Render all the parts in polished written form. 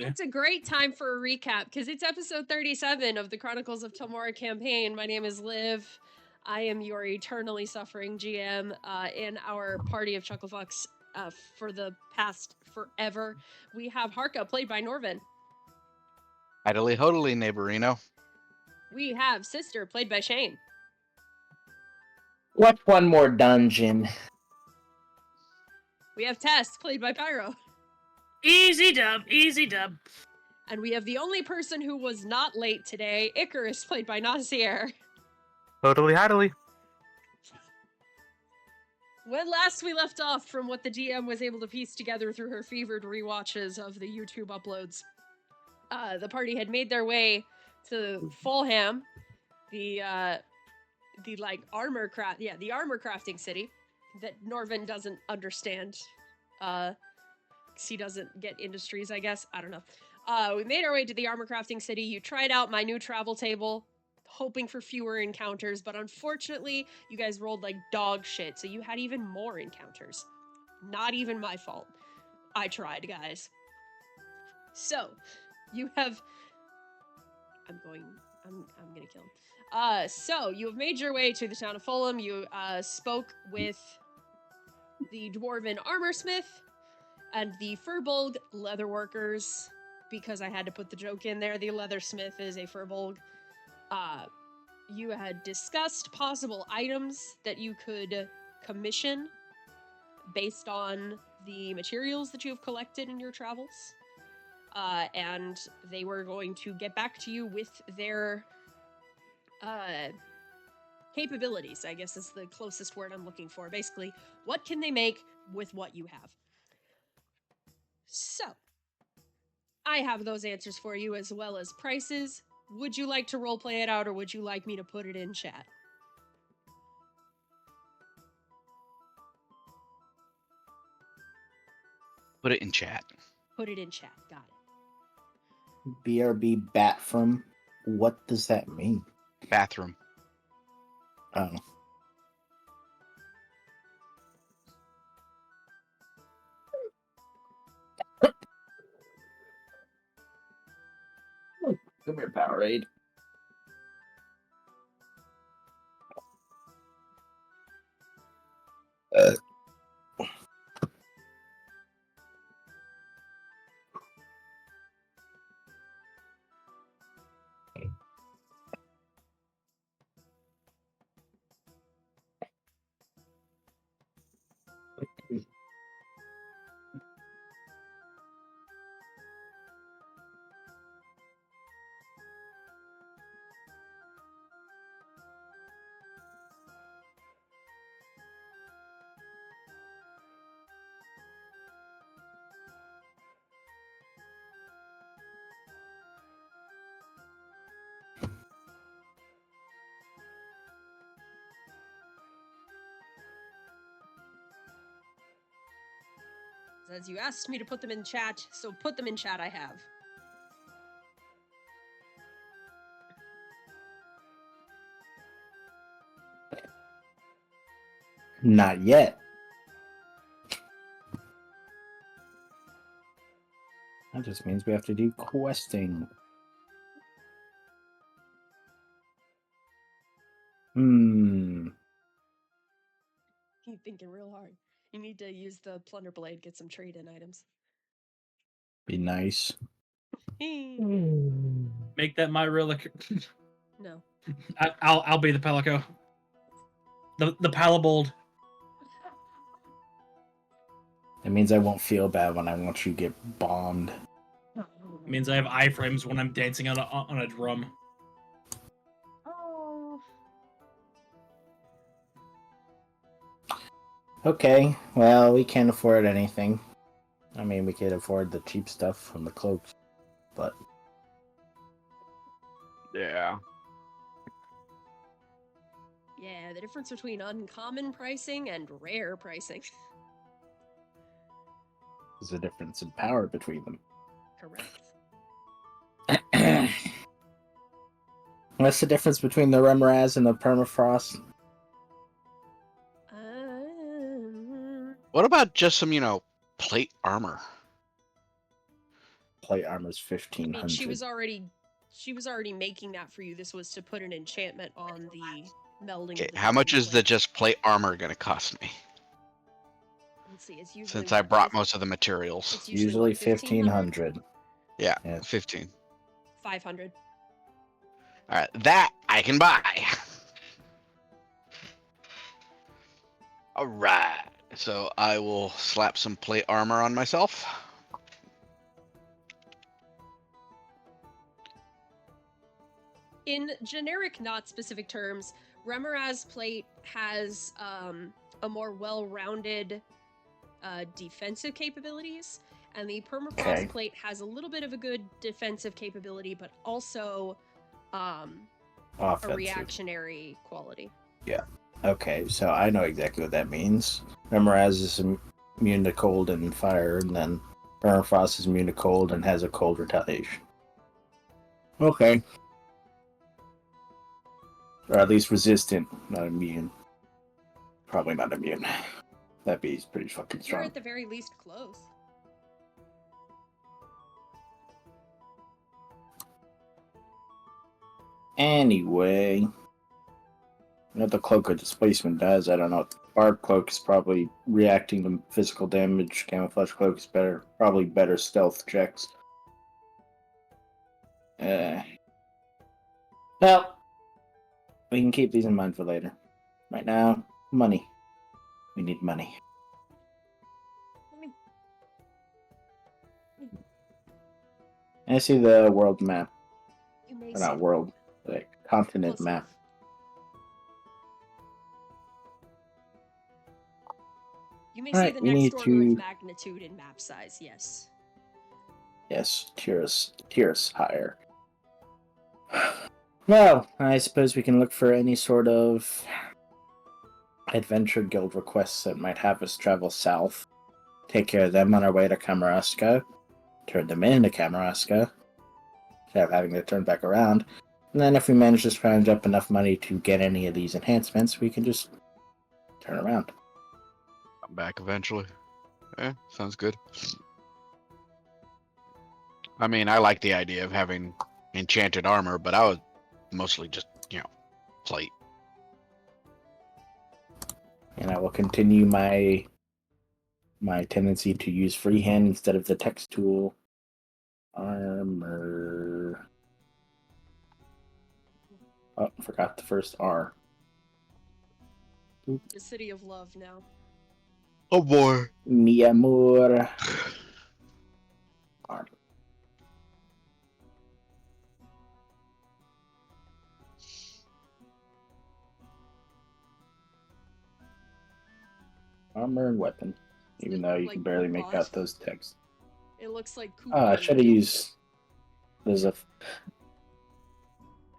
It's a great time for a recap because it's episode 37 of the Chronicles of Telmora campaign. My name is Liv. I am your eternally suffering GM in our party of Chucklefucks for the past forever. We have Harka, played by Norvin. Idly hodily, neighborino. We have Sister, played by Shane. What's one more dungeon? We have Tess, played by Pyro. Easy dub, easy dub. And we have the only person who was not late today, Icarus, played by Nazier. Totally happily. When last we left off from what the DM was able to piece together through her fevered rewatches of the YouTube uploads, the party had made their way to Fulham, the armor crafting city that Norvin doesn't understand. He doesn't get industries, I guess. I don't know. We made our way to the armor crafting city. You tried out my new travel table, hoping for fewer encounters, but unfortunately, you guys rolled like dog shit, so you had even more encounters. Not even my fault. I tried, guys. So, you have... I'm gonna kill him. So, you have made your way to the town of Fulham. You spoke with the dwarven armorsmith and the furbolg leatherworkers, because I had to put the joke in there. The leathersmith is a furbolg. You had discussed possible items that you could commission based on the materials that you have collected in your travels. And they were going to get back to you with their capabilities, I guess is the closest word I'm looking for. Basically, what can they make with what you have? So, I have those answers for you, as well as prices. Would you like to roleplay it out, or would you like me to put it in chat? Put it in chat. Put it in chat. Got it. BRB Batfrom. What does that mean? Bathroom. Oh. Come here, Powerade. As you asked me to put them in chat, so put them in chat. I have. Not yet. That just means we have to do questing. Keep thinking real hard. You need to use the plunder blade, get some trade-in items. Be nice. Make that my relic. No. I'll be the Pelico. The Palabold. It means I won't feel bad when I watch you get bombed. It means I have iframes when I'm dancing on a drum. Oh. Okay, well, we can't afford anything. I mean, we could afford the cheap stuff from the cloaks, but... Yeah. Yeah, the difference between uncommon pricing and rare pricing. There's a difference in power between them. Correct. What's the difference between the Remraz and the Permafrost? What about just some, plate armor? plate armor is I 1500. mean, she was already making that for you. This was to put an enchantment on the melding Okay, of the how much twin is the plates. just plate armor gonna cost me? Let's see, it's usually Since I what, brought most of the materials. It's Usually what, 1500? 1500. Yeah, Yes. 15. 500. All right, that I can buy. All right, so I will slap some plate armor on myself. In generic, not specific terms, Remoraz plate has a more well-rounded defensive capabilities, and the permafrost Okay. plate has a little bit of a good defensive capability, but also a Offensive. reactionary quality. Okay, so I know exactly what that means. Memoraz is immune to cold and fire, and then Permafrost is immune to cold and has a cold retaliation. Okay. Or at least resistant, not immune. Probably not immune. That bee's pretty fucking You're strong. at the very least close. Anyway, what the cloak of displacement does, I don't know. Barb cloak is probably reacting to physical damage. Camouflage cloak is better, probably better stealth checks. Well, we can keep these in mind for later. Right now, money. We need money. I see the world map. You may Or see not world, the continent close map. enough. You may see Alright, the we next need order of to- magnitude in map size, yes. Yes, tier us higher. Well, I suppose we can look for any sort of adventure guild requests that might have us travel south. Take care of them on our way to Kamaraska. Turn them into Kamaraska. Instead of having to turn back around. And then if we manage to scrounge up enough money to get any of these enhancements, we can just turn around. I'm back eventually. Yeah, sounds good. I mean, I like the idea of having enchanted armor, but I was mostly just, plate. And I will continue my tendency to use freehand instead of the text tool. Armor. Oh, forgot the first R. The city of love now. Oh boy. Mi amor. Armor. Armor and weapon. Even though you Like can barely make coupon. out those texts. It looks like Oh, I coupon. should have used. There's a.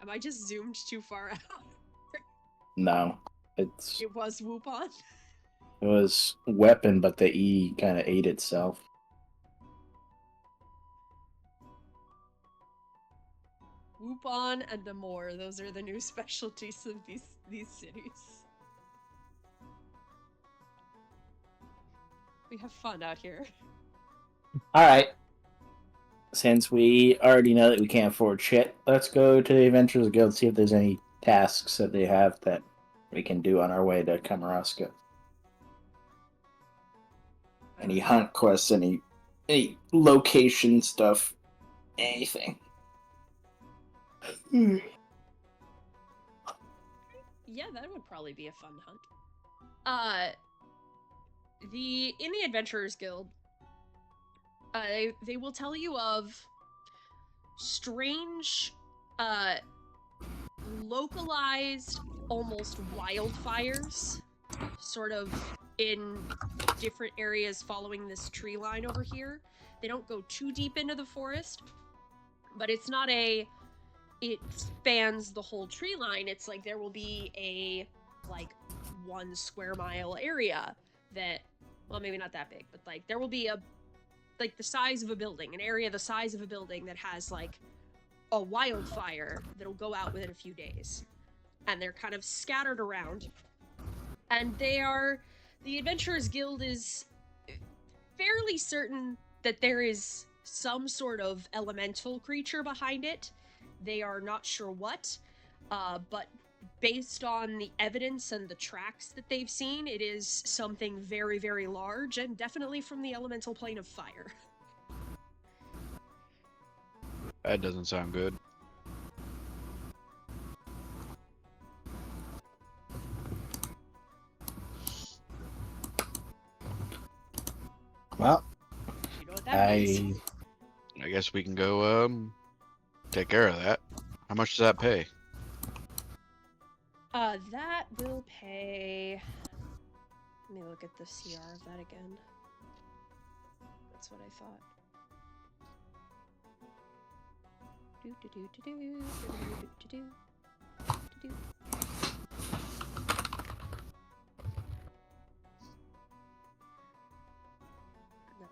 Am I just zoomed too far out? No. It It was Whoopon. was weapon, but the E kind of ate itself. Whoopon and Amore. Those are the new specialties of these cities. We have fun out here. Alright. Since we already know that we can't afford shit, let's go to the Adventurers Guild, see if there's any tasks that they have that we can do on our way to Kamaraska. Any hunt quests, any location stuff, anything. Yeah, that would probably be a fun hunt. In the Adventurers Guild, they will tell you of strange, localized, almost wildfires, sort of in different areas following this tree line over here. They don't go too deep into the forest, but it's not it spans the whole tree line. It's like there will be a 1 square mile area that, well, maybe not that big, but there will be the size of a building, an area the size of a building that has a wildfire that'll go out within a few days. And they're kind of scattered around. And the Adventurers Guild is fairly certain that there is some sort of elemental creature behind it. They are not sure what, but based on the evidence and the tracks that they've seen, it is something very, very large and definitely from the elemental plane of fire. That doesn't sound good. Well, You know what that means? I guess we can go take care of that. How much does that pay? That will pay. Let me look at the CR of that again. That's what I thought. Do do do do do do do do do do. No,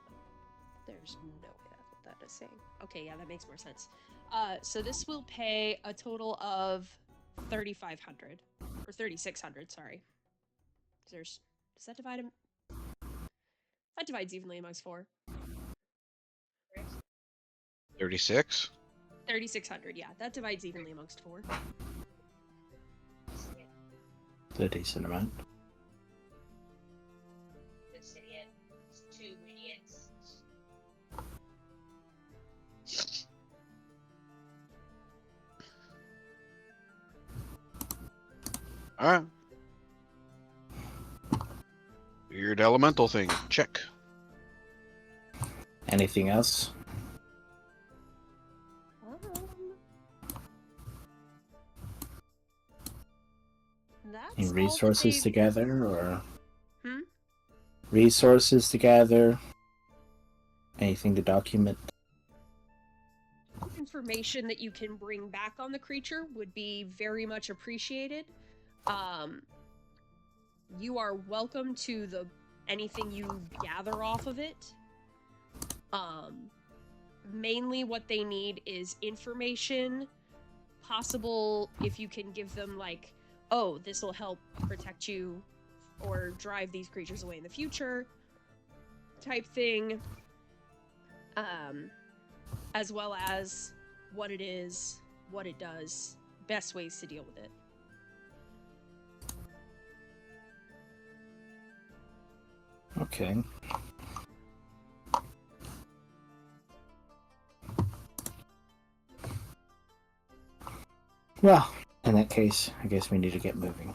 there's no way that's what that is saying. Okay, yeah, that makes more sense. So this will pay a total of 3,500 or 3,600. Sorry. Does that divide them? That divides evenly amongst 4. 36? 3,600. Yeah, that divides evenly amongst 4. it's a decent amount. Alright. Weird elemental thing. Check. Anything else? That's Any all that resources they've- together, or Hmm? resources together? Anything to document? Information that you can bring back on the creature would be very much appreciated. You are welcome to anything you gather off of it. Mainly what they need is information. Possible if you can give them like, oh, this will help protect you or drive these creatures away in the future type thing. As well as what it is, what it does, best ways to deal with it. Okay. Well, in that case, I guess we need to get moving.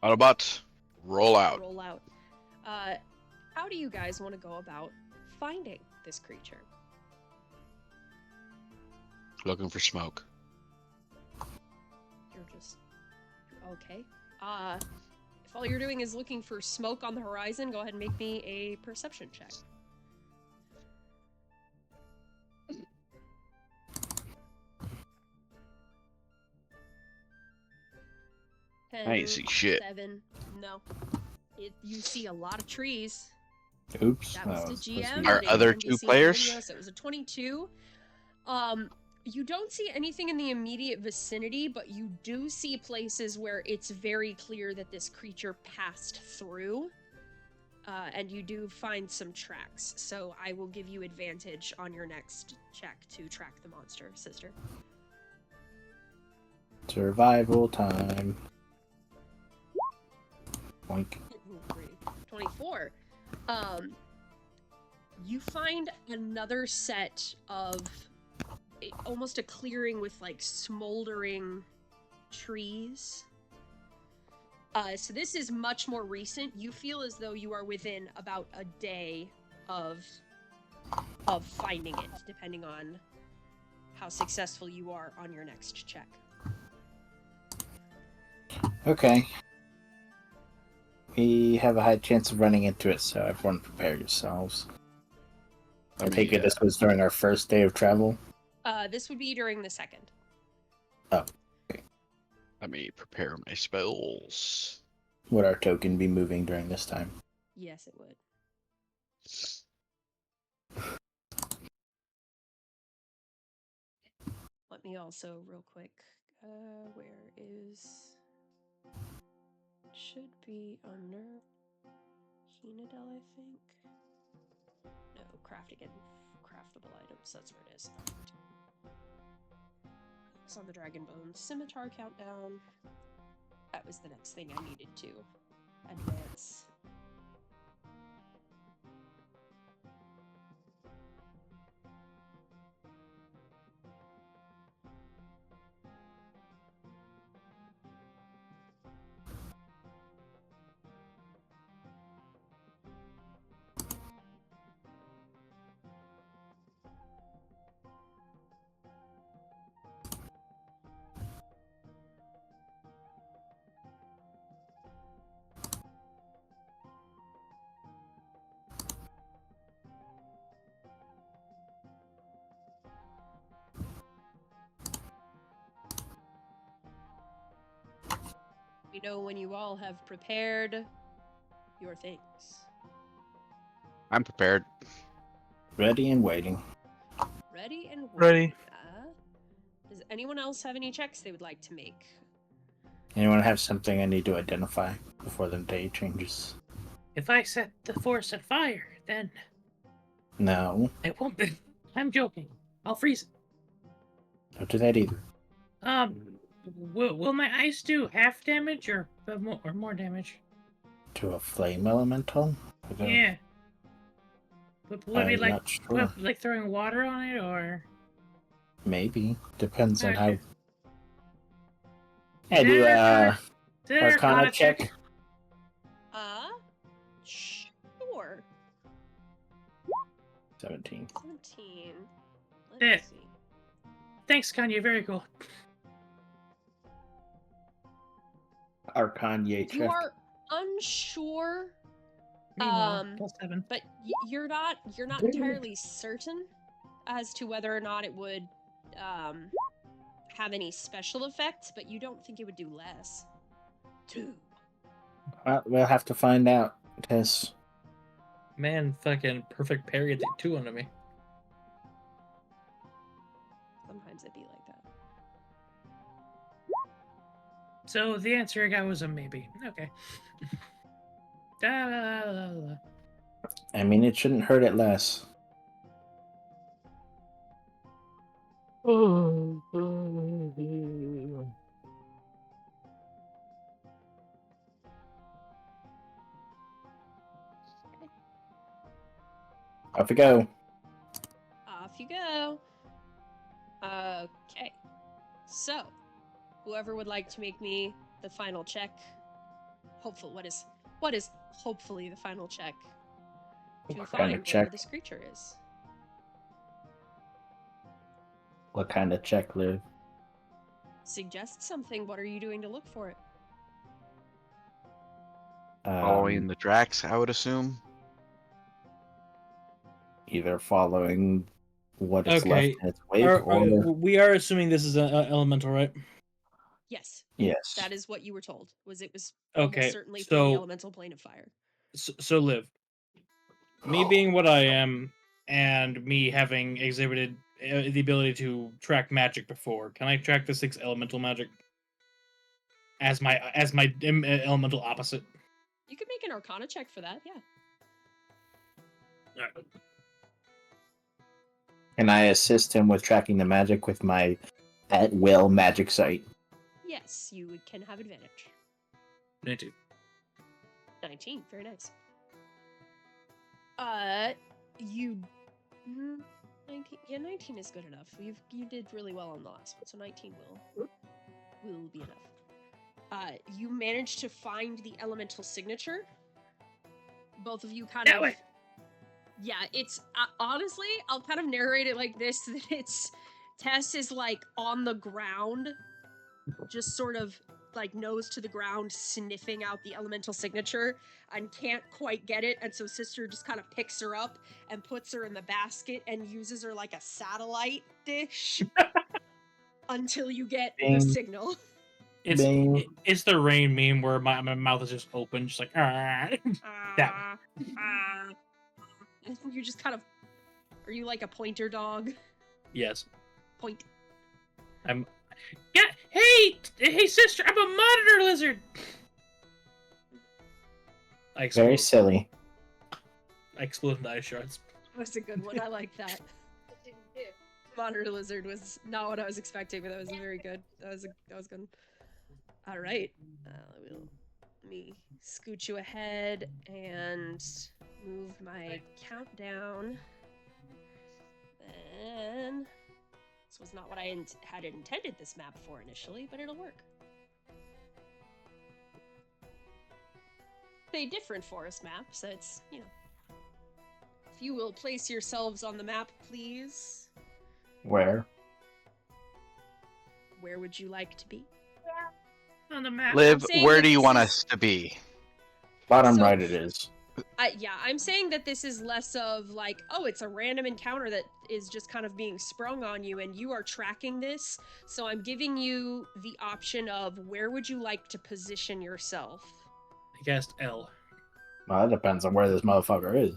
Autobots, roll out. Roll out. How do you guys want to go about finding this creature? Looking for smoke. You're just okay. If all you're doing is looking for smoke on the horizon, go ahead and make me a perception check. I ain't see shit. 7. No. You see a lot of trees. Oops. That was that the was supposed to GM. be- Our the other NPC two players? Yes, it was a 22. You don't see anything in the immediate vicinity, but you do see places where it's very clear that this creature passed through. And you do find some tracks. So I will give you advantage on your next check to track the monster, sister. Survival time. Boink. 24. You find another set of almost a clearing with like smoldering trees. So this is much more recent. You feel as though you are within about a day of finding it, depending on how successful you are on your next check. Okay. We have a high chance of running into it, so everyone prepare yourselves. I take it this was during our first day of travel? This would be during the second. Oh. Let me prepare my spells. Would our token be moving during this time? Yes, it would. Let me also, real quick, Where is... Should be under Hinadel, I think. No, crafting and craftable items. That's where it is. It's on the Dragon Bone Scimitar countdown. That was the next thing I needed to advance. We know when you all have prepared your things. I'm prepared. Ready and waiting. Ready and Ready. waiting. Does anyone else have any checks they would like to make? Anyone have something I need to identify before the day changes? If I set the forest at fire, then No, it won't be. I'm joking. I'll freeze it. don't do that either. Will my ice do half damage or more damage? To a flame elemental? I don't- Yeah. Would it be I'm like not sure. like throwing water on it or? Maybe. Depends on how. Okay. Hey, do Is it Arcana check. Sure. 17. 17. There. Let's see. Thanks, Kanye. Very cool. Arcana You check. are unsure, Meanwhile, +7. but you're not entirely certain as to whether or not it would have any special effects, but you don't think it would do less. 2. Well, we'll have to find out. Tess. Man, fucking perfect parry at the 2 onto me. Sometimes it'd be like that. So the answer I got was a maybe. Okay. Da, la, la, la, la. I mean, it shouldn't hurt it less. Off we go. Off you go. Okay. So, whoever would like to make me the final check. Hopefully, what is hopefully the final check to What find kind of where check? this creature is? What kind of check, Liv? Suggest something. What are you doing to look for it? Following the Drax, I would assume. Either following what is Okay. left in its wake, or we are assuming this is an elemental, right? Yes, yes. that is what you were told. It was Okay, almost certainly from the so- elemental plane of fire. So Liv, me being what I am, and me having exhibited the ability to track magic before, can I track the 6 elemental magic as my elemental opposite? You could make an Arcana check for that. Yeah. Alright. Can I assist him with tracking the magic with my at-will magic sight? Yes, you can have advantage. 19. 19. Very nice. You 19. Yeah, 19 is good enough. You did really well on the last one, so 19 will be enough. You managed to find the elemental signature. Both of you kind That of. way. Yeah, it's honestly, I'll kind of narrate it like this: that it's Tess is like on the ground, just sort of like nose to the ground, sniffing out the elemental signature, and can't quite get it, and so sister just kind of picks her up and puts her in the basket and uses her like a satellite dish until you get the Bing. signal. Bing. It's the rain meme where my mouth is just open, just like That You just kind of. Are you like a pointer dog? yes. Point. Yeah. Hey, sister, I'm a monitor lizard. I Very explode. silly. I explode into ice shards. That's a good one. I like that. Monitor lizard was not what I was expecting, but that was very good. That was good. All right. Let me scoot you ahead and move my countdown. Then this was not what I had intended this map for initially, but it'll work. A different forest map, so it's, you know. If you will place yourselves on the map, please. Where? Where would you like to be? On the map. Liv, saying where that do you this want is- us to be? Bottom So- right it is. Yeah, I'm saying that this is less of like, oh, it's a random encounter that is just kind of being sprung on you, and you are tracking this. So I'm giving you the option of where would you like to position yourself. I cast L. Well, that depends on where this motherfucker is.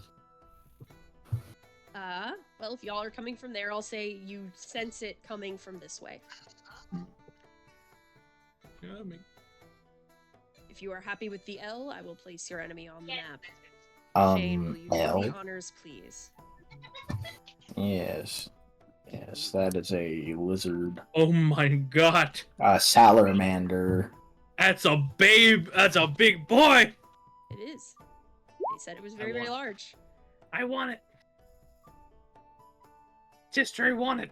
Well, if y'all are coming from there, I'll say you sense it coming from this way. Yeah, If you are happy with the L, I will place your enemy on the map. Shane, will you do L. the honors, please? Yes. Yes, that is a lizard. Oh my god. Salamander. That's a babe. That's a big boy. It is. They said it was very, very large. I want it. Sister, I want it.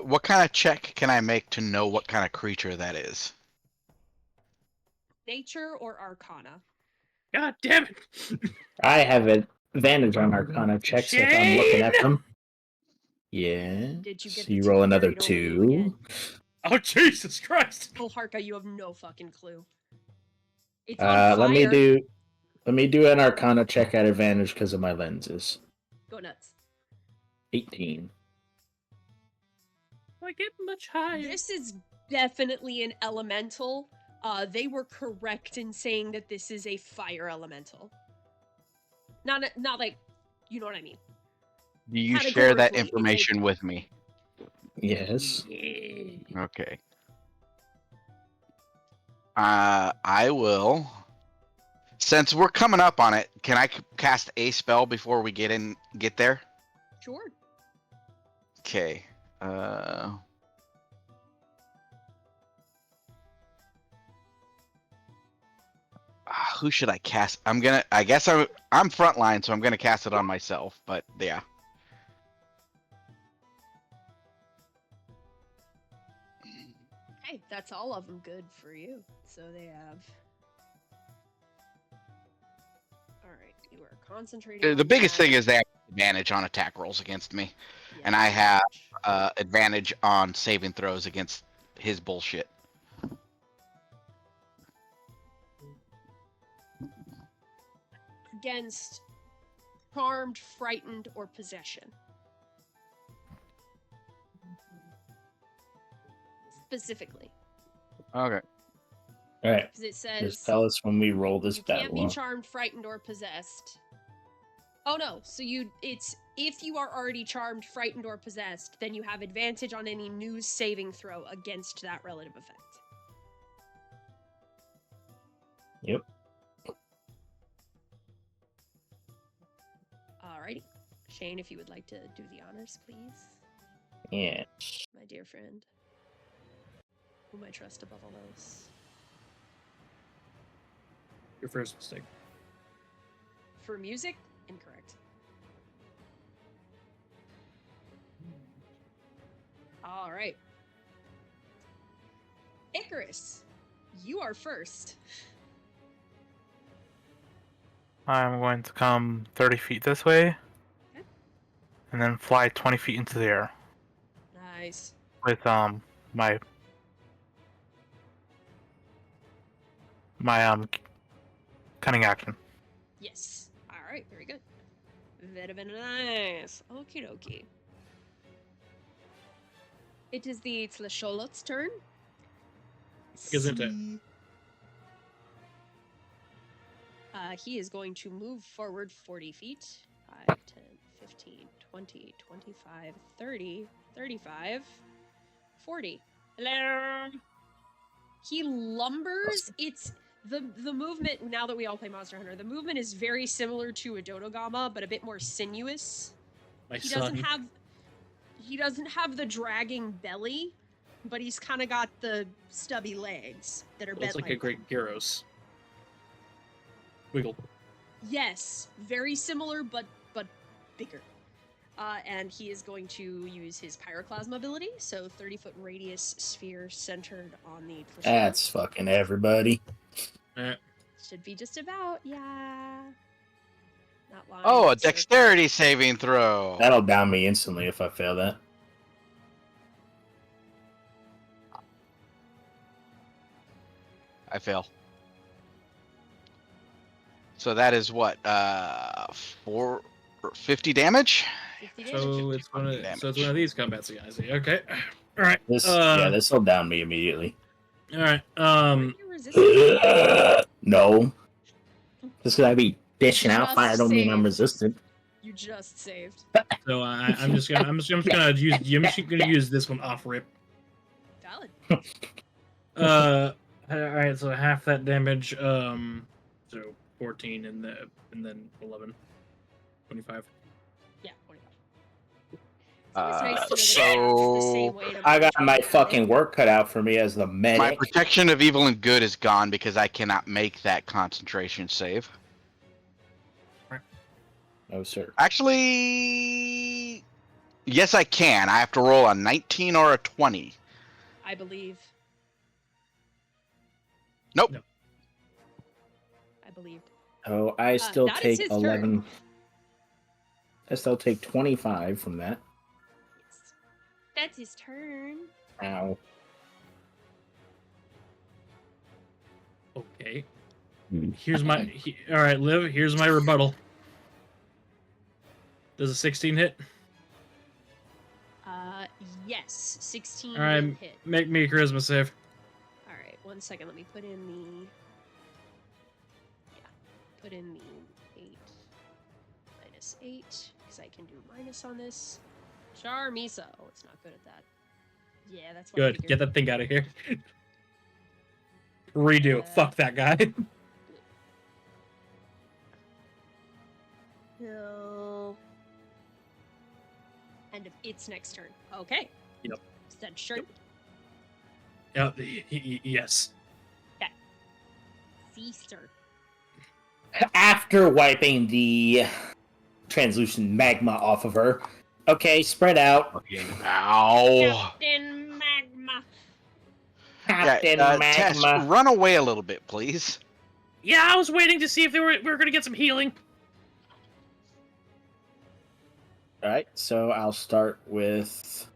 What kind of check can I make to know what kind of creature that is? Nature or Arcana? God damn it. I have advantage on Arcana checks if I'm looking at them. Yeah. Did you get So the you two roll another carried over you again? 2. Oh, Jesus Christ. Oh, Harka, you have no fucking clue. It's on fire. Let me do an Arcana check at advantage because of my lenses. Go nuts. 18. I get much higher. This is definitely an elemental. They were correct in saying that this is a fire elemental. Not like, you know what I mean. Do you share that Categorically, it's information with me? Yes. Okay. I will. Since we're coming up on it, can I cast a spell before we get there? Sure. Okay. Who should I cast? I guess I'm frontline, so I'm gonna cast it on myself. But yeah. Hey, that's all of them good for you. So they have. Alright, you are concentrating. The on biggest that. thing is they have advantage on attack rolls against me, Yeah, and I have much. advantage on saving throws against his bullshit. Against charmed, frightened, or possession. Specifically. Okay. All right. Because it says Just tell us when we roll this you can't be battle. charmed, frightened, or possessed. Oh no, so it's if you are already charmed, frightened, or possessed, then you have advantage on any new saving throw against that relative effect. Yep. Alrighty. Shane, if you would like to do the honors, please. Yeah. My dear friend. Whom I trust above all else. Your first mistake. For music, incorrect. Alright. Icarus, you are first. I'm going to come 30 feet this way. Okay. And then fly 20 feet into the air. Nice. With my cunning action. Yes. Alright, very good. Very, very nice. Okie dokie. It is the Tlasholott's turn. Gesundheit. He is going to move forward 40 feet. 5, 10, 15, 20, 25, 30, 35, 40. Hello. He lumbers. It's the movement. Now that we all play Monster Hunter, the movement is very similar to a Dodogama, but a bit more sinuous. My He son. doesn't have the dragging belly, but he's kind of got the stubby legs that are Looks bent like a great Gyros. Wiggle. Yes, very similar, but bigger. And he is going to use his Pyroclasm ability, so 30-foot radius sphere centered on the persona. That's fucking everybody. Should be just about, yeah. Not lying. Oh, a but circle. dexterity saving throw. That'll down me instantly if I fail that. I fail. So that is what? 50 damage? 50 damage. So it's one of damage. of these combats again. I see. Okay. All right. This this will down me immediately. All right. Are you resistant? No. Just because I be bitching out Just fire don't mean I'm saved. resistant. You just saved. So I'm just gonna use this one off rip. Valid. All right. So half that damage. So 14 and then 11. 25. Yeah, 25. It's always nice to know that it's the so same way to I got multiply my it. fucking work cut out for me as the medic. My protection of evil and good is gone because I cannot make that concentration save. No, sir. Actually, yes, I can. I have to roll a 19 or a 20. I believe. Nope. No. I believed. Oh, I still that is take his 11. turn. I still take 25 from that. That's his turn. Ow. Okay. Here's my. All right, Liv. Here's my rebuttal. Does a 16 hit? Yes. 16 All right. will hit. Make me a charisma save. All right, 1 second. Let me put in the. Yeah, put in the 8 minus 8 because I can do minus on this. Charmisa. Oh, it's not good at that. Yeah, that's what I Good. figured. Get that thing out of here. Redo. Fuck that guy. Till end of its next turn. Okay. Yep. Said shirt. Yes. Feaster. After wiping the translucent magma off of her. Okay, spread out. Ow. Captain Magma. Captain Tess, Magma. run away a little bit, please. Yeah, I was waiting to see if we were going to get some healing. Alright, so I'll start with...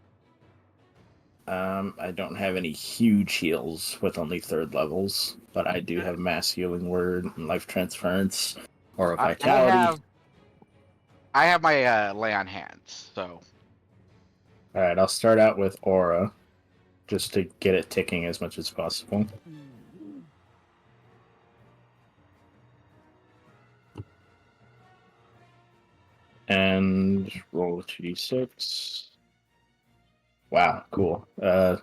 I don't have any huge heals with only 3rd levels, but I do have Mass Healing Word and Life Transference, or a Vitality. I have my lay on hands, so... Alright, I'll start out with Aura, just to get it ticking as much as possible. And roll a 2d6. Wow, cool. I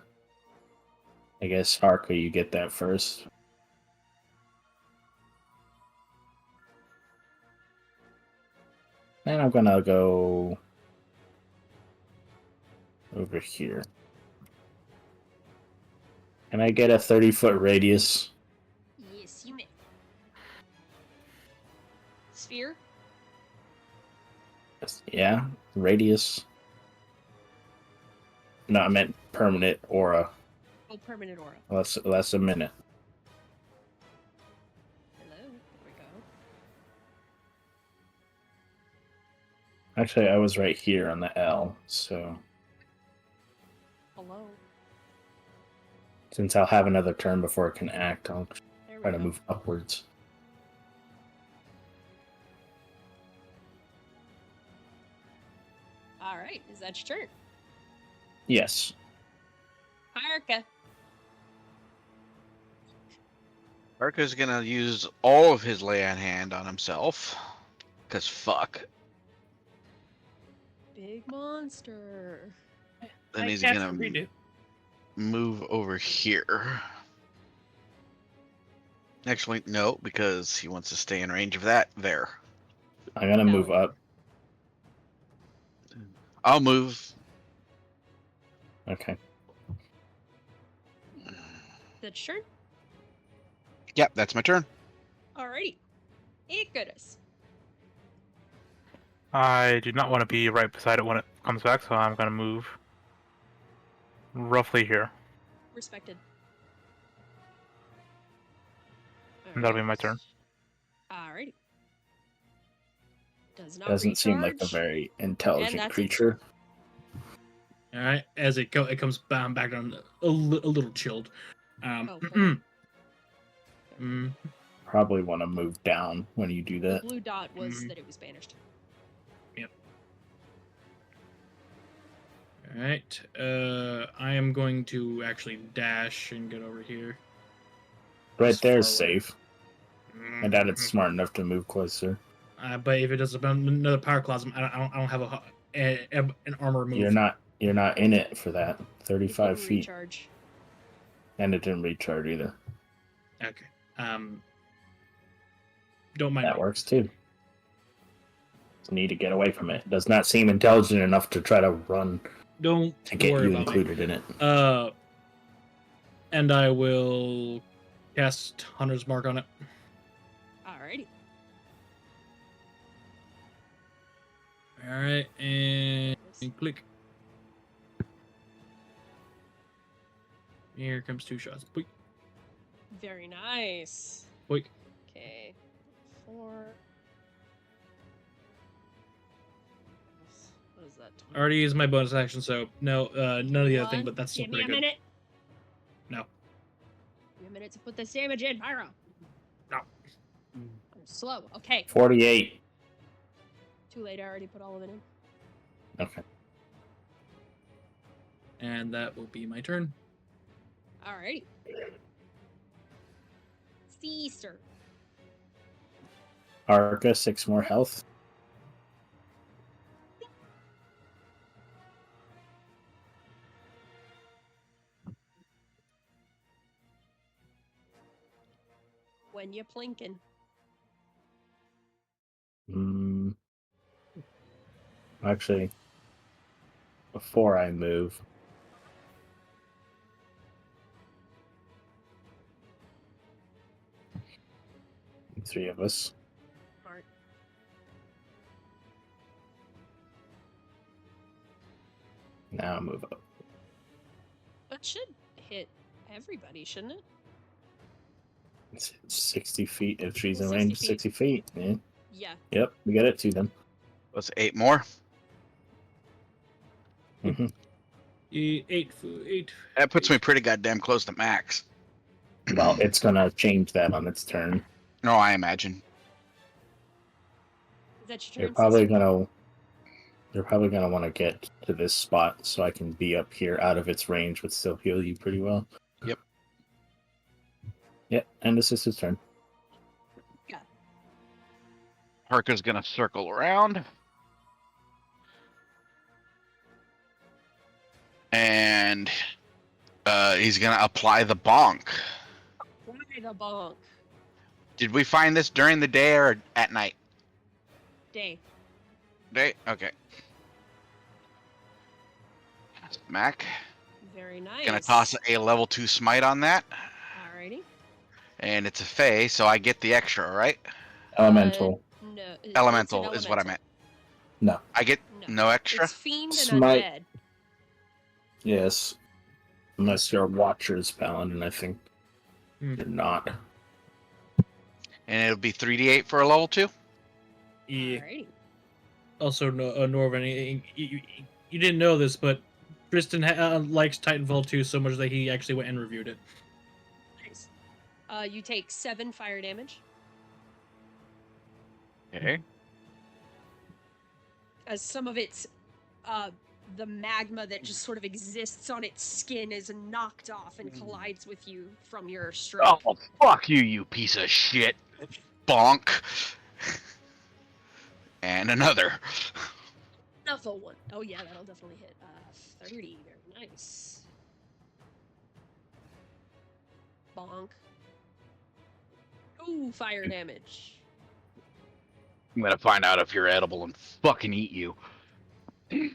guess Harka, you get that first. And I'm gonna go over here. Can I get a 30-foot radius? Yes, you may. Sphere. Yeah, radius. No, I meant permanent aura. Oh, permanent aura. Less a minute. Hello. There we go. Actually, I was right here on the L, so Hello. since I'll have another turn before it can act, I'll There we try to go. move upwards. All right. Is that your turn? Yes. Harka. Arca's gonna use all of his lay on hand on himself. Cause fuck. Big monster. Then he's Cast gonna redo. move over here. Actually, no, because he wants to stay in range of that there. I'm gonna move Valid. up. I'll move. Okay. That's your turn. Yep, that's my turn. Alrighty. Icarus. I do not want to be right beside it when it comes back, so I'm going to move roughly here. Respected. And that'll be my turn. Alrighty. Does not Doesn't seem like a recharge. very And intelligent that's its creature. All right, as it comes back down a little chilled. Oh, hold on. Mm, Probably want to move down when you do The that. blue dot was Mhm. that it was banished. all right, I am going to actually dash and get over here. Right As there's far away. safe. I doubt it's smart enough to move closer. But if it does another power clasm, I don't have an armor move. You're not in it for that. It 35 didn't feet. recharge. And it didn't recharge either. Okay. Don't mind That me. works too. Just need to get away from it. Does not seem intelligent enough to try to run Don't to get worry you about included in it. me. And I will cast Hunter's Mark on it. Alrighty. All right, and click. Here comes 2 shots. Boink, Very nice. boink. Okay. 4. What is that? I already used my bonus action, so no, none of the other thing, but that's still Give me pretty a good. minute. No. Give me a minute to put this damage in, Pyro. No. I'm slow. Okay. 48. Too late. I already put all of it in. Okay. And that will be my turn. Alrighty. Dice-aster. Arca, 6 more health. When you plinking. Actually, before I move, the 3 of us. Smart. Now move up. That should hit everybody, shouldn't it? It's 60 feet if she's in 60 range. feet. 60 feet. Yeah. Yeah. Yep, we get it to them. What's 8 more? hmm 8. That puts me pretty goddamn close to max. Well, it's gonna change that on its turn. No, I imagine. Is that your You're turn? probably Cecil? gonna want to get to this spot so I can be up here out of its range, but still heal you pretty well. Yep. Yep, and this is his turn. Harka's gonna circle around. And he's gonna apply the bonk. Why the bonk? Did we find this during the day or at night? Day. Day? Okay. Smack. Very nice. Gonna toss a level 2 smite on that. Alrighty. And it's a fey, so I get the extra, right? Elemental. No. It's an Elemental is what I meant. No. I get no extra? It's fiend and Smite. undead. Yes. Unless you're a Watcher's Paladin, I think. You're not. And it'll be 3d8 for a level 2? Yeah. Alrighty. Also, Norvan, you didn't know this, but Tristan likes Titanfall 2 so much that he actually went and reviewed it. Nice. You take 7 fire damage Okay. as some of its the magma that just sort of exists on its skin is knocked off and collides with you from your stroke. Oh, fuck you, you piece of shit. Bonk. And another. Another one. Oh yeah, that'll definitely hit. 30. Very nice. Bonk. Ooh, fire damage. I'm gonna find out if you're edible and fucking eat you. Is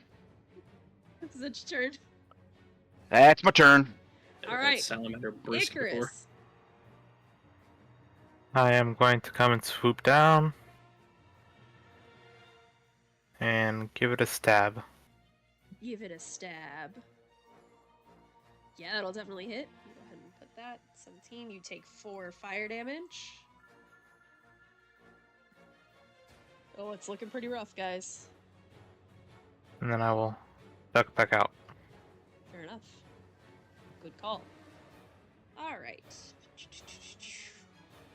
that your turn? That's my turn. All right. Salamander burst before. Icarus. I am going to come and swoop down and give it a stab. Give it a stab. Yeah, that'll definitely hit. Go ahead and put that. 17. You take 4 fire damage. Oh, it's looking pretty rough, guys. And then I will duck back out. Fair enough. Good call. All right.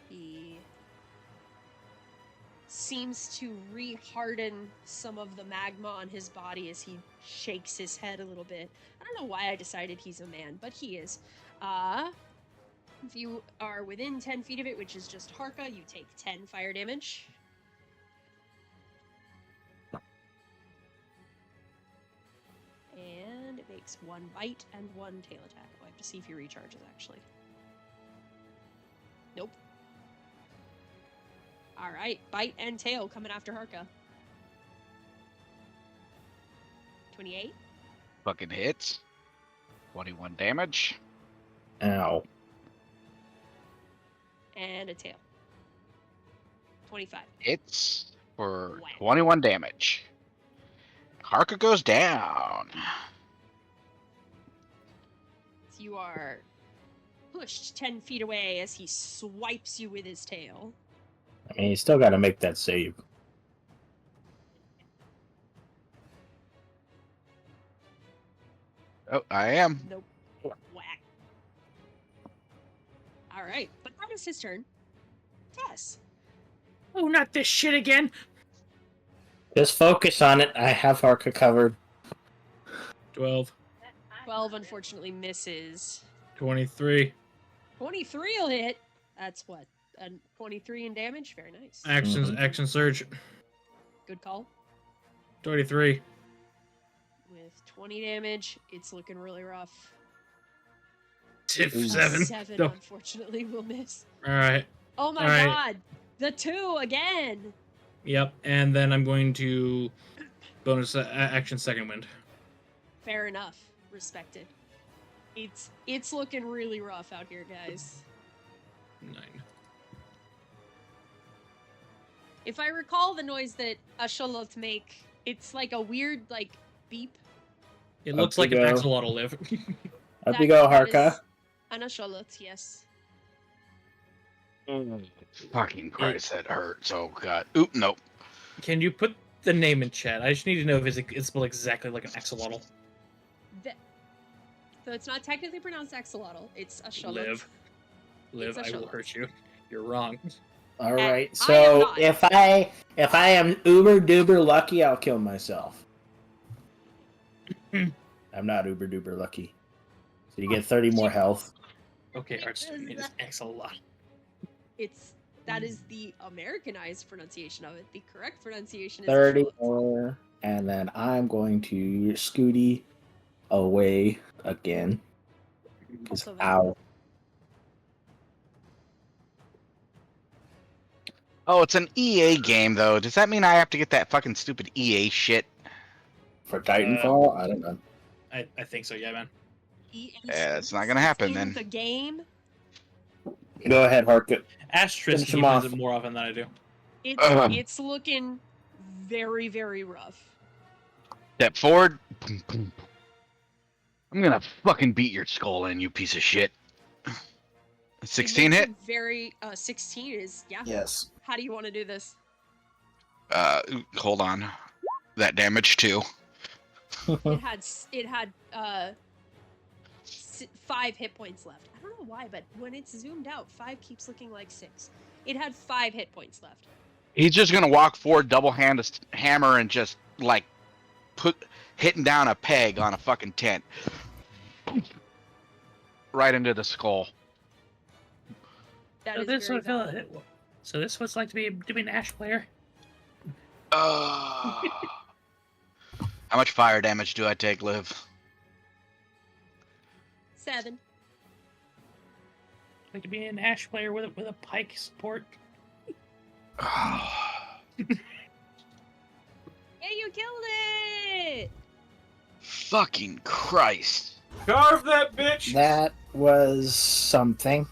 He seems to re-harden some of the magma on his body as he shakes his head a little bit. I don't know why I decided he's a man, but he is. If you are within 10 feet of it, which is just Harka, you take 10 fire damage. And it makes 1 bite and 1 tail attack. Oh, I have to see if he recharges, actually. Nope. Alright, bite and tail coming after Harka. 28. Fucking hits. 21 damage. Ow. And a tail. 25. Hits for Whack. 21 damage. Harka goes down. So you are pushed 10 feet away as he swipes you with his tail. I mean, you still got to make that save. Oh, I am. Nope. Whack. Alright, but that is his turn. Yes. Oh, not this shit again! Just focus on it. I have Harka covered. 12. 12 unfortunately misses. 23. 23 will hit. That's what? 23 in damage? Very nice. Action surge. Good call. 23. With 20 damage, it's looking really rough. Tiff Ooh. 7. 7 No. unfortunately will miss. Alright. Oh my Alright. god! The 2 again! Yep, and then I'm going to bonus action second wind. Fair enough. Respected. It's looking really rough out here, guys. 9. If I recall the noise that Asholot make, it's like a weird, like, beep. It Up looks you like an go. axolotl live. Up you go, That Harka. is an Asholot, yes. Fucking Christ, that hurts. Oh, God. Oop, nope. Can you put the name in chat? I just need to know if it's spelled exactly like an axolotl. So it's not technically pronounced axolotl, it's Asholot. Live, It's a I will shell. hurt you. You're wrong. All right. I am So not. if I am uber duper lucky, I'll kill myself. I'm not uber duper lucky. So you get 30 more health. Okay, Archstone, it is axolotl. That is the Americanized pronunciation of it. The correct pronunciation is 30 Asholot. more, and then I'm going to scooty away again. 'Cause, Also valid. ow. Oh, it's an EA game, though. Does that mean I have to get that fucking stupid EA shit? For Titanfall? I don't know. I think so, yeah, man. Yeah, it's not gonna happen, in then. the game, Go ahead, Harka. Asterisk, Finish he him plays off. it more often than I do. it's looking very, very rough. Step forward. Boom, boom, boom. I'm gonna fucking beat your skull in, you piece of shit. 16 It hit? makes it very 16 is Yes. How do you want to do this? Hold on. That damage too. It had 5 hit points left. I don't know why, but when it's zoomed out, 5 keeps looking like 6. It had 5 hit points left. He's just gonna walk forward, double hand a hammer, and just like hitting down a peg on a fucking tent, right into the skull. That is very valid. So this what's like to be an Ash player. How much fire damage do I take, Liv? 7. like to be an Ash player with a Pike support. Yeah, you killed it! Fucking Christ. Carve that bitch! That was something.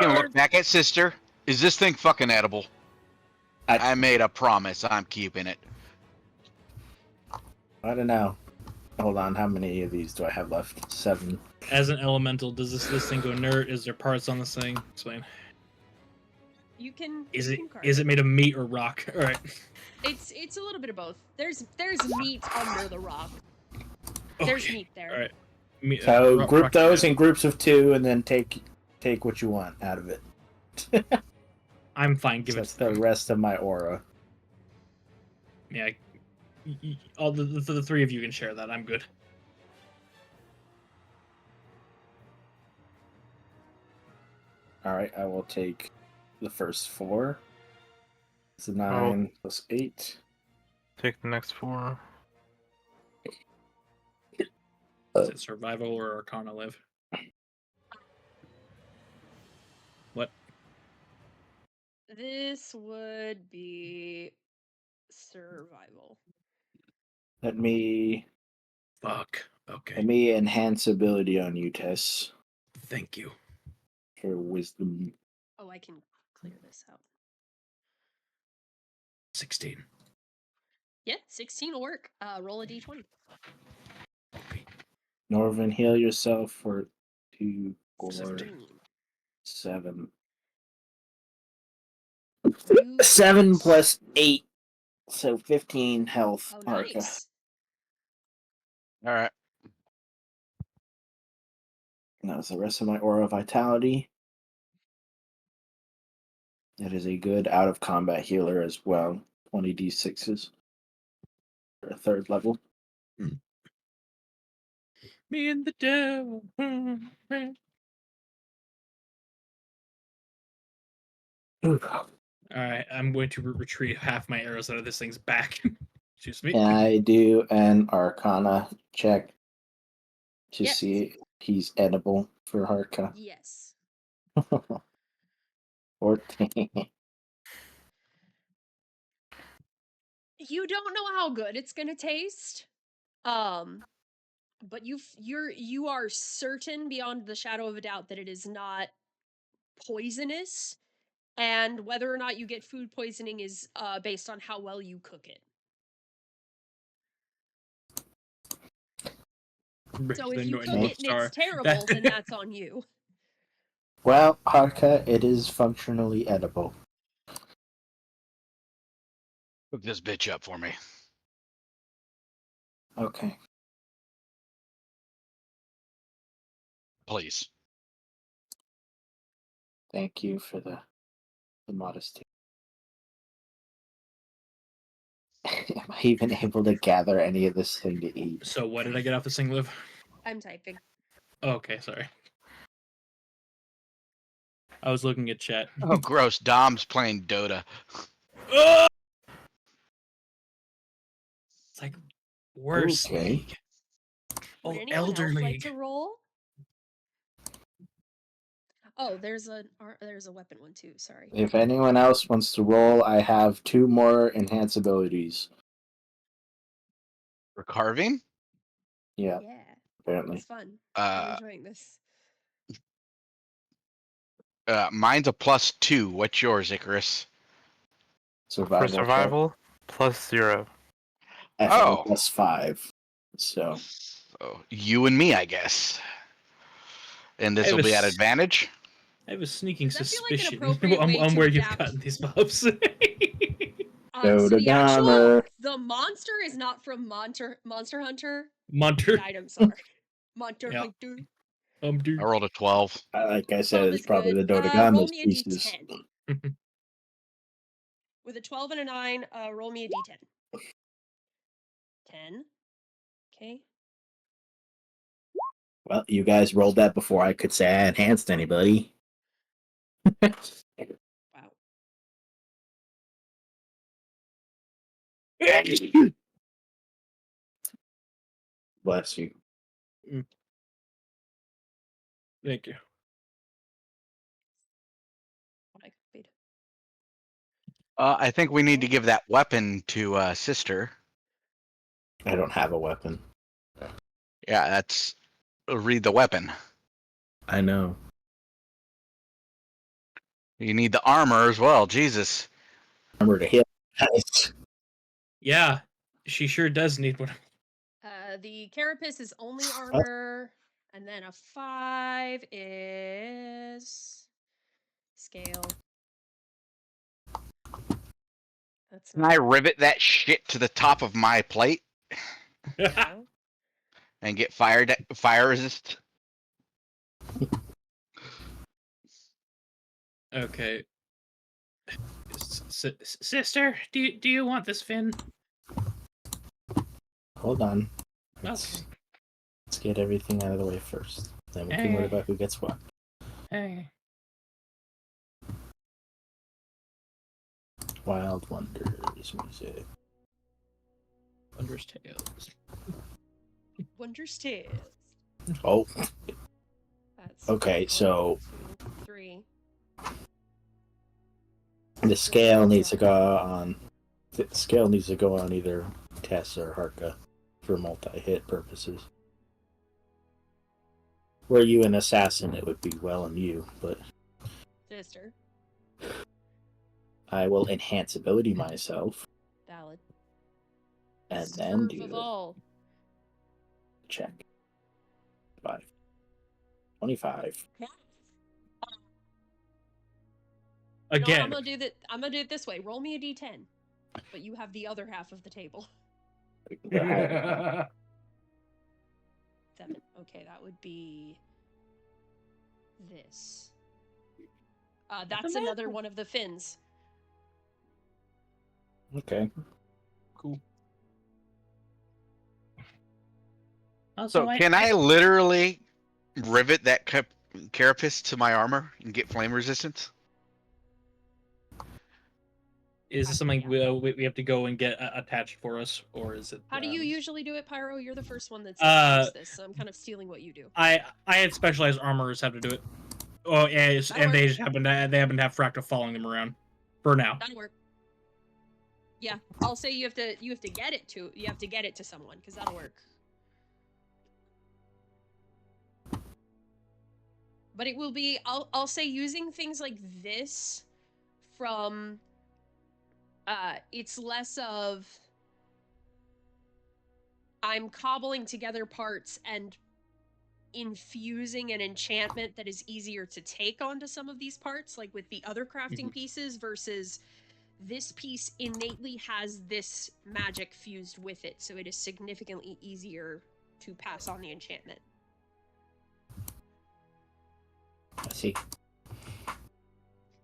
Gonna look back at sister. Is this thing fucking edible? I made a promise. I'm keeping it. I don't know. Hold on, how many of these do I have left? 7. As an elemental, does this thing go inert? Is there parts on this thing? Explain. You can. Is you it can carve is it made of meat or rock? All right. It's a little bit of both. There's meat under the rock. There's Okay. meat there. All right. Meat, So group rock those meat. in groups of 2 and then take what you want out of it. I'm fine. Give So it that's to the them. rest of my aura. Yeah. All the 3 of you can share that. I'm good. Alright, I will take the first 4. It's 9 plus 8. Take the next 4. Is it survival or Arcana live? What? This would be survival. Let me Fuck. Okay. Let me enhance ability on you, Tess, Thank you. for wisdom. Oh, I can clear this out. 16. Yeah, 16 will work. Roll a d20. Okay. Norvin, heal yourself for 2, 4, 17. 7. You 7 get- plus 8, so 15 health. Oh, Arca. nice. All right. And that was the rest of my aura vitality. That is a good out of combat healer as well. 20 d6s for a 3rd level. Me and the devil. Alright, I'm going to retrieve half my arrows out of this thing's back. Excuse me. Can I do an Arcana check to Yes. see if he's edible for Harka? Yes. 14. You don't know how good it's gonna taste. But you are certain beyond the shadow of a doubt that it is not poisonous, and whether or not you get food poisoning is based on how well you cook it. So if you cook it and it's terrible, then that's on you. Well, Harka, it is functionally edible. Cook this bitch up for me. Okay. Please. Thank you for the modesty. Am I even able to gather any of this thing to eat? So what did I get off this thing, Liv? I'm typing. Oh, okay, sorry. I was looking at chat. Oh, gross. Dom's playing Dota. Oh! It's like worse Okay. league. Would Oh, anyone Elder else like League. to roll? Oh, there's a weapon one too. Sorry. If anyone else wants to roll, I have 2 more enhance abilities. For carving? Yeah, Yeah, apparently. it's fun. I'm Uh, enjoying this. mine's a +2. What's yours, Icarus? Survival. For survival, +0. I have Oh. +5. So So, you and me, I guess. And this I will have be a at s- advantage? I have a sneaking Does that feel like an suspicion appropriate way on to where you've adapt? gotten these buffs. So Go to the actual Dahmer. the monster is not from Monster Hunter. Munter. The items are Monster Yeah. Hunter. I rolled a 12. like I said, 12 it's is probably good. the Roll Dodogama's me a pieces. d10. With a 12 and a 9, roll me a d10. 10. Okay. Well, you guys rolled that before I could say I enhanced anybody. Wow. Bless you. Thank you. I think we need to give that weapon to Sister. I don't have a weapon. Yeah, that's read the weapon. I know. You need the armor as well. Jesus. Remember to heal. Guys. Yeah, she sure does need one. The carapace is only armor, and then a 5 is scale. That's Can I rivet that shit to the top of my plate no. and get fire resist? Okay. Sister, do you want this fin? Hold on. Okay. Let's get everything out of the way first. Then we can worry about who gets what. Hey. Wild Wonders music. Wondrous Tales. Wondrous Tales. Oh, That's okay, 1, so 2, 3. the scale needs to go on. The scale needs to go on either Tess or Harka for multi-hit purposes. Were you an assassin, it would be well on you, but Sister. I will enhance ability myself Valid. and then Serve of do all. check. 5. 25. Again. I'm gonna do that. I'm gonna do it this way. Roll me a d10, but you have the other half of the table. The higher 7. Okay, that would be this. That's another one of the fins. Okay. Cool. So can I literally rivet that carapace to my armor and get flame resistance? Is this something we have to go and get attached for us, or is it? How do you usually do it, Pyro? You're the first one that's this, so I'm kind of stealing what you do. I had specialized armorers have to do it. Oh, yeah, and they just happen to have fractal following them around. For now. That'll work. Yeah, I'll say you have to get it to someone, because that'll work. But it will be I'll say using things like this from it's less of I'm cobbling together parts and infusing an enchantment that is easier to take onto some of these parts, like with the other crafting pieces, versus this piece innately has this magic fused with it, so it is significantly easier to pass on the enchantment. I see.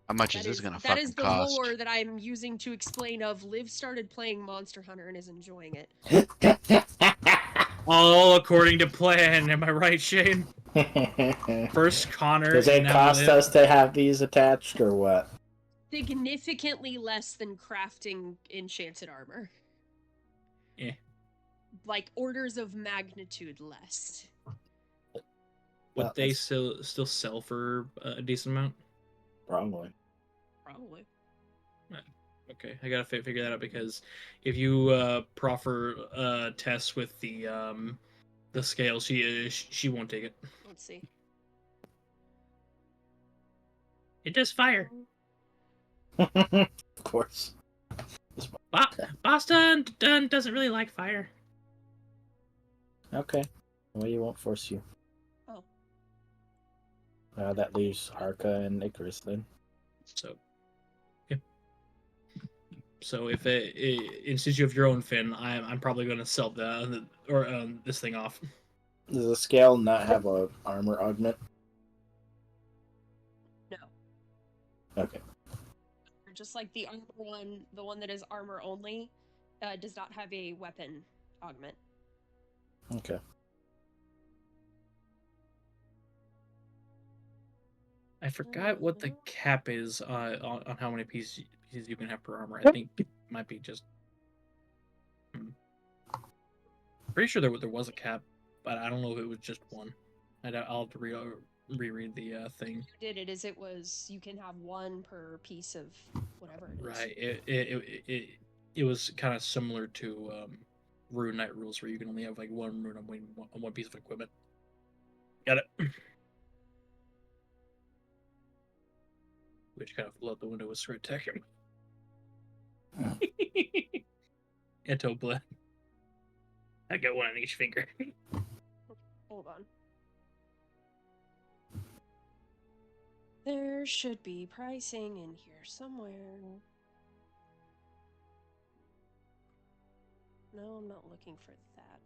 How much is this gonna fucking cost? That is the lore that I'm using to explain of Liv started playing Monster Hunter and is enjoying it. All according to plan, am I right, Shane? First Connor. Does it cost us to have these attached or what? Significantly less than crafting enchanted armor. Yeah. Like orders of magnitude less. Would they still sell for a decent amount? Probably. Okay, I gotta figure that out, because if you proffer Tess with the scale, she won't take it. Let's see. It does fire. Of course. Boston doesn't really like fire. Okay. Well, you won't force you. Oh. That leaves Harka and Icarus then. So, yeah. So if since you have your own fin, I'm probably going to sell this thing off. Does the scale not have a armor augment? No. Okay. Just like the armor one, the one that is armor only, does not have a weapon augment. Okay. I forgot what the cap is on how many pieces you can have per armor. I think it might be just. Pretty sure there was a cap, but I don't know if it was just one. I'll have to reread the thing. You did it as it was. You can have one per piece of whatever it is. Right. It was kind of similar to Rune Knight rules, where you can only have like one rune on one piece of equipment. Got it. Which kind of flew out the window with Screw Tech. Eto blood. I got one on each finger. Hold on. There should be pricing in here somewhere. No, I'm not looking for that.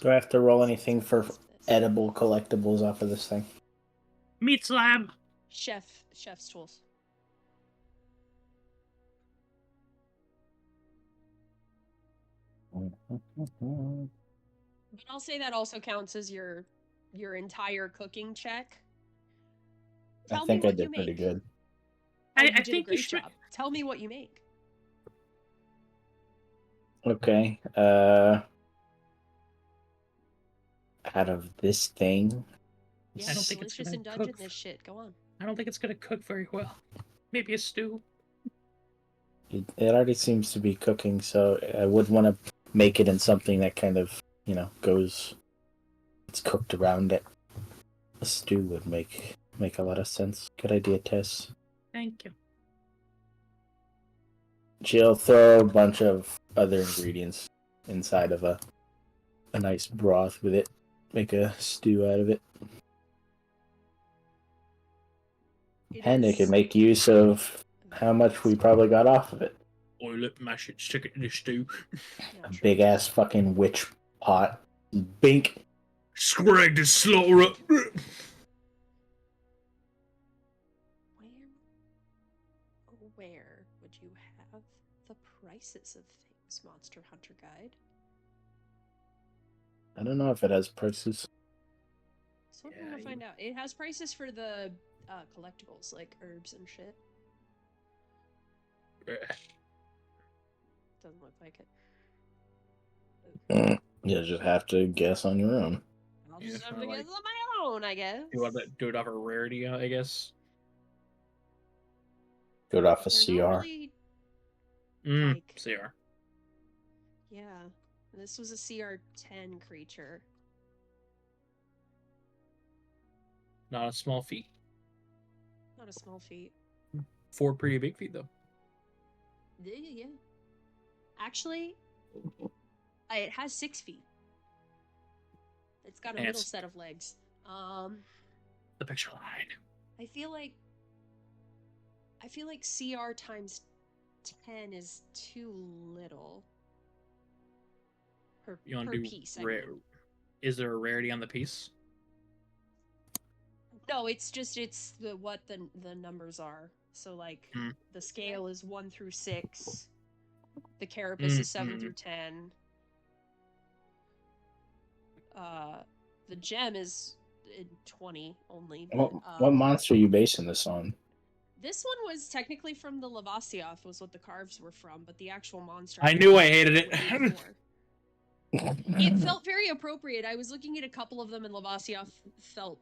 Do I have to roll anything for What's this? edible collectibles off of this thing? Meat slab. Chef's tools. But I'll say that also counts as your entire cooking check. I Tell think me I what you did pretty make. good. Oh, you I did think a you great should- job. Tell me what you make. Okay. Out of this thing, Yeah, I don't think it's delicious gonna indulgent cook. this shit. Go on. I don't think it's gonna cook very well. Maybe a stew. it already seems to be cooking, so I would want to make it in something that kind of, goes. It's cooked around it. A stew would make a lot of sense. Good idea, Tess. Thank you. She'll throw a bunch of other ingredients inside of a nice broth with it. Make a stew out of it. And it can make use of how much we probably got off of it. Oil it, mash it, stick it in the stew. A big ass fucking witch pot. Bink. Scrag the slaughter up. Where would you have the prices of things, Monster Hunter Guide? I don't know if it has prices. So what do I want to find out? It has prices for the collectibles, like herbs and shit. Doesn't look like it. You just have to guess on your own. I'll Yeah, just have kinda to like- guess on my own, I guess. Do it off a rarity, I guess. Do it off a They're CR. not really- Like- CR. Yeah, this was a CR10 creature. Not a small feat. Not a small feat. 4 pretty big feet, though. Yeah. Actually, it has 6 feet. It's got a And middle it's- set of legs. The picture line. I feel like CR times 10 is too little per, You want per to do piece. I rare? mean. Is there a rarity on the piece? No, it's what the numbers are. So like the scale is 1 through 6. The carapace is 7 through 10. The gem is in 20 only. But, What monster are you basing this on? This one was technically from the Lavasioth, was what the carves were from, but the actual monster. I knew I hated it. It felt very appropriate. I was looking at a couple of them, and Lavasioth felt.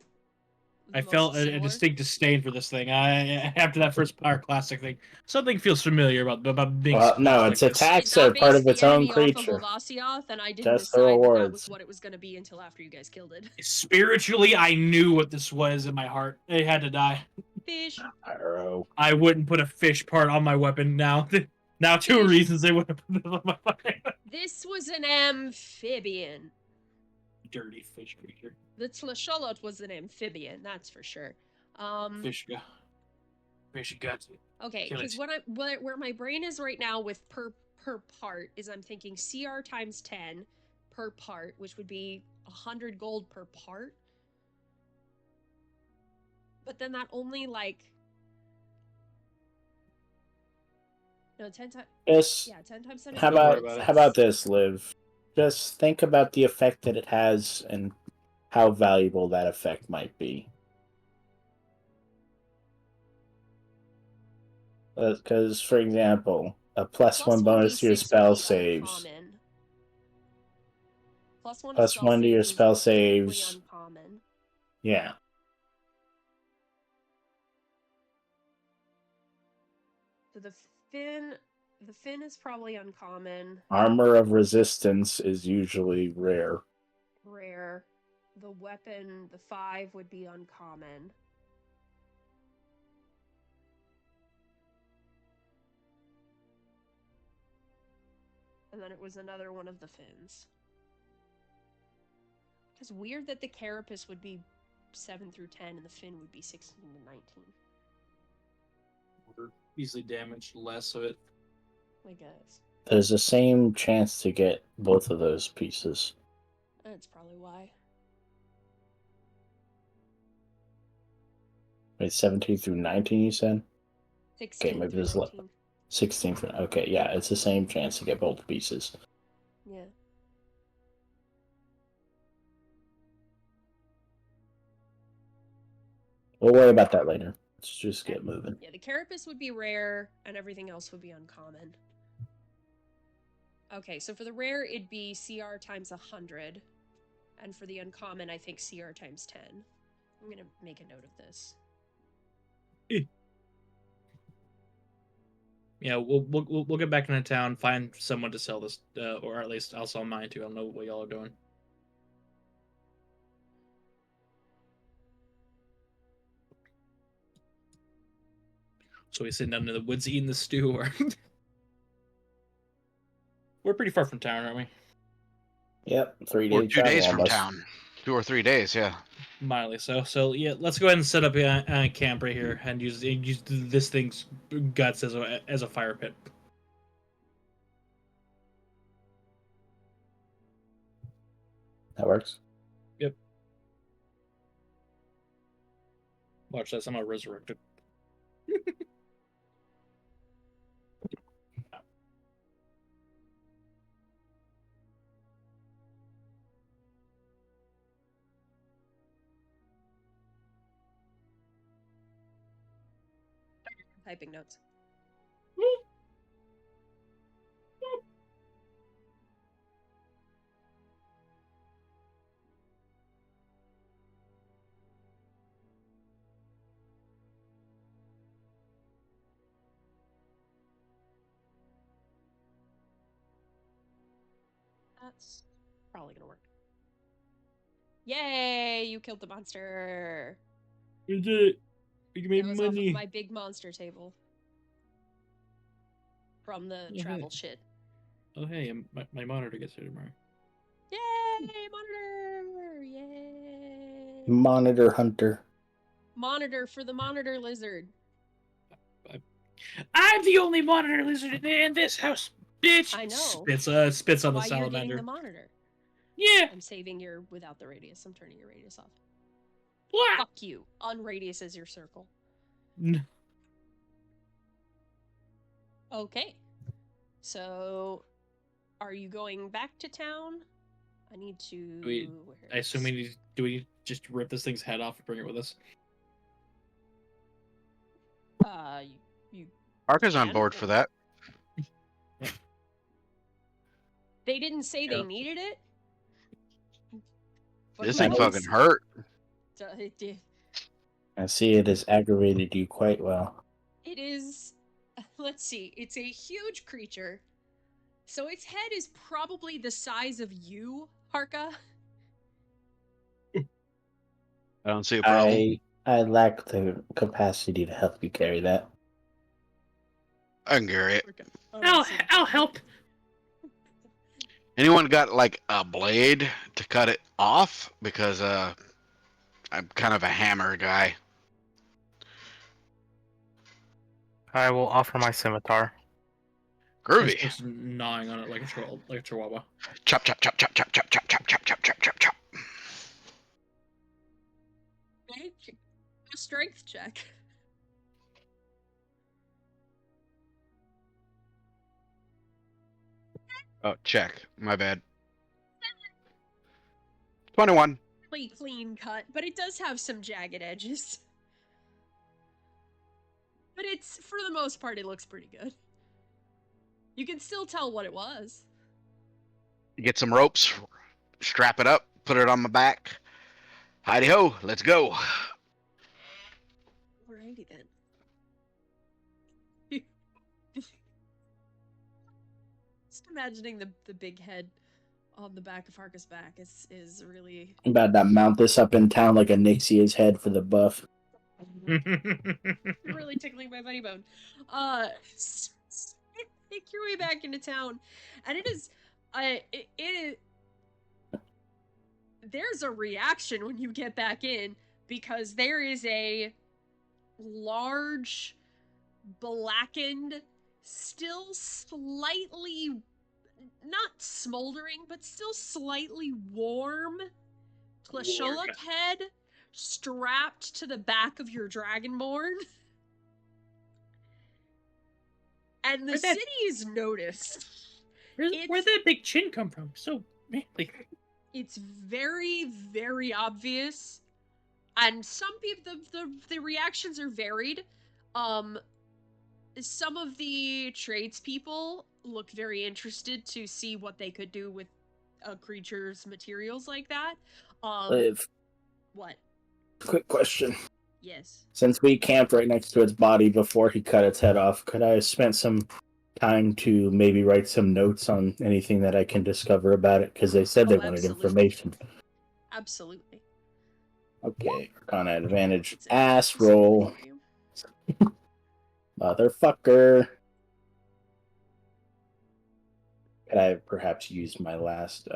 I felt a distinct disdain for this thing. After that first Power Classic thing, something feels familiar about being. No, its attacks are part of its own creature. Lavasioth, and I didn't Just the decide that rewards. was what it was going to be until after you guys killed it. Spiritually, I knew what this was in my heart. It had to die. Fish. Arrow. I wouldn't put a fish part on my weapon now. Now, 2 reasons they wouldn't put it on my weapon. This was an amphibian. Dirty fish creature. The Tlasholote was an amphibian, that's for sure. Fish guts. Okay, Kill because it. where my brain is right now with per part is I'm thinking CR times 10 per part, which would be 100 gold per part. But then that only like 10 times. Yes. Yeah, 10 times 10. How about this, Liv? Just think about the effect that it has and how valuable that effect might be. Because, for example, a +1 bonus to your spell saves. +1 +1 to your spell saves. Uncommon. Yeah. So the fin is probably uncommon, Armor of resistance is usually rare. rare. The weapon, the 5 would be uncommon. And then it was another one of the fins. It's weird that the carapace would be 7 through 10 and the fin would be 16 to 19. Easily damaged, less of it. I guess. There's the same chance to get both of those pieces. That's probably why. Wait, 17 through 19, you said? 16 maybe through there's 19. 16 through... Okay, yeah, it's the same chance to get both pieces. Yeah. We'll worry about that later. Let's just get moving. Yeah, the carapace would be rare, and everything else would be uncommon. Okay, so for the rare, it'd be CR times 100. And for the uncommon, I think CR times 10. I'm gonna make a note of this. Yeah, we'll get back into town, find someone to sell this, or at least I'll sell mine too. I don't know what y'all are doing. So we sitting down in the woods eating the stew, or we're pretty far from town, aren't we? Yep, 3 Or day 2 days travel from almost. town. 2 or 3 days, yeah. Mildly so. So yeah, let's go ahead and set up a camp right here and use this thing's guts as a fire pit. That works. Yep. Watch that. Somehow resurrected. Typing notes. That's probably gonna work. Yay! You killed the monster. You did it. You That made was off of money. my big monster table from the Oh, travel hey. shit. Oh hey, my monitor gets here tomorrow. Yay! Monitor! Yay! Monitor Hunter. Monitor for the monitor lizard. I'm the only monitor lizard in this house, bitch. I know. Spits on the Why you're getting salamander. the monitor? Yeah. I'm saving your without the radius. I'm turning your radius off. What? Fuck you. Unradius is your circle. Okay. So, are you going back to town? I need to. I assume we need. Do we just rip this thing's head off and bring it with us? You. Arca's on can, board for that. They didn't say Yeah. they needed it. But This who thing knows? fucking hurt. I see it has aggravated you quite well. It is. Let's see. It's a huge creature. So its head is probably the size of you, Harka. I don't see a problem. I lack the capacity to help you carry that. I can carry it. I'll help. Anyone got like a blade to cut it off? Because I'm kind of a hammer guy. I will offer my scimitar. Groovy. Just gnawing on it like a chihuahua. Chop chop chop chop chop chop chop chop chop chop chop chop chop. Make a strength check. Oh, check. My bad. 21. Really clean cut, but it does have some jagged edges. But it's, for the most part, it looks pretty good. You can still tell what it was. Get some ropes, strap it up, put it on my back. Heidi ho, let's go. Alrighty then. Just imagining the big head on the back of Harka's back is really I'm about to mount this up in town like a Nixia's head for the buff. really tickling my funny bone. Make your way back into town, and it is, there's a reaction when you get back in because there is a large, blackened, still slightly not smoldering, but still slightly warm Plasholok head strapped to the back of your Dragonborn. And the city is noticed. Where'd that big chin come from? So manly. It's very, very obvious. And some people, the reactions are varied. Some of the tradespeople look very interested to see what they could do with a creature's materials like that. Liv, What? quick question. Yes. Since we camped right next to its body before he cut its head off, could I have spent some time to maybe write some notes on anything that I can discover about it? Because they said they wanted Absolutely. information. Absolutely. Okay, Arcana advantage. It's Ass roll. Motherfucker. Could I have perhaps used my last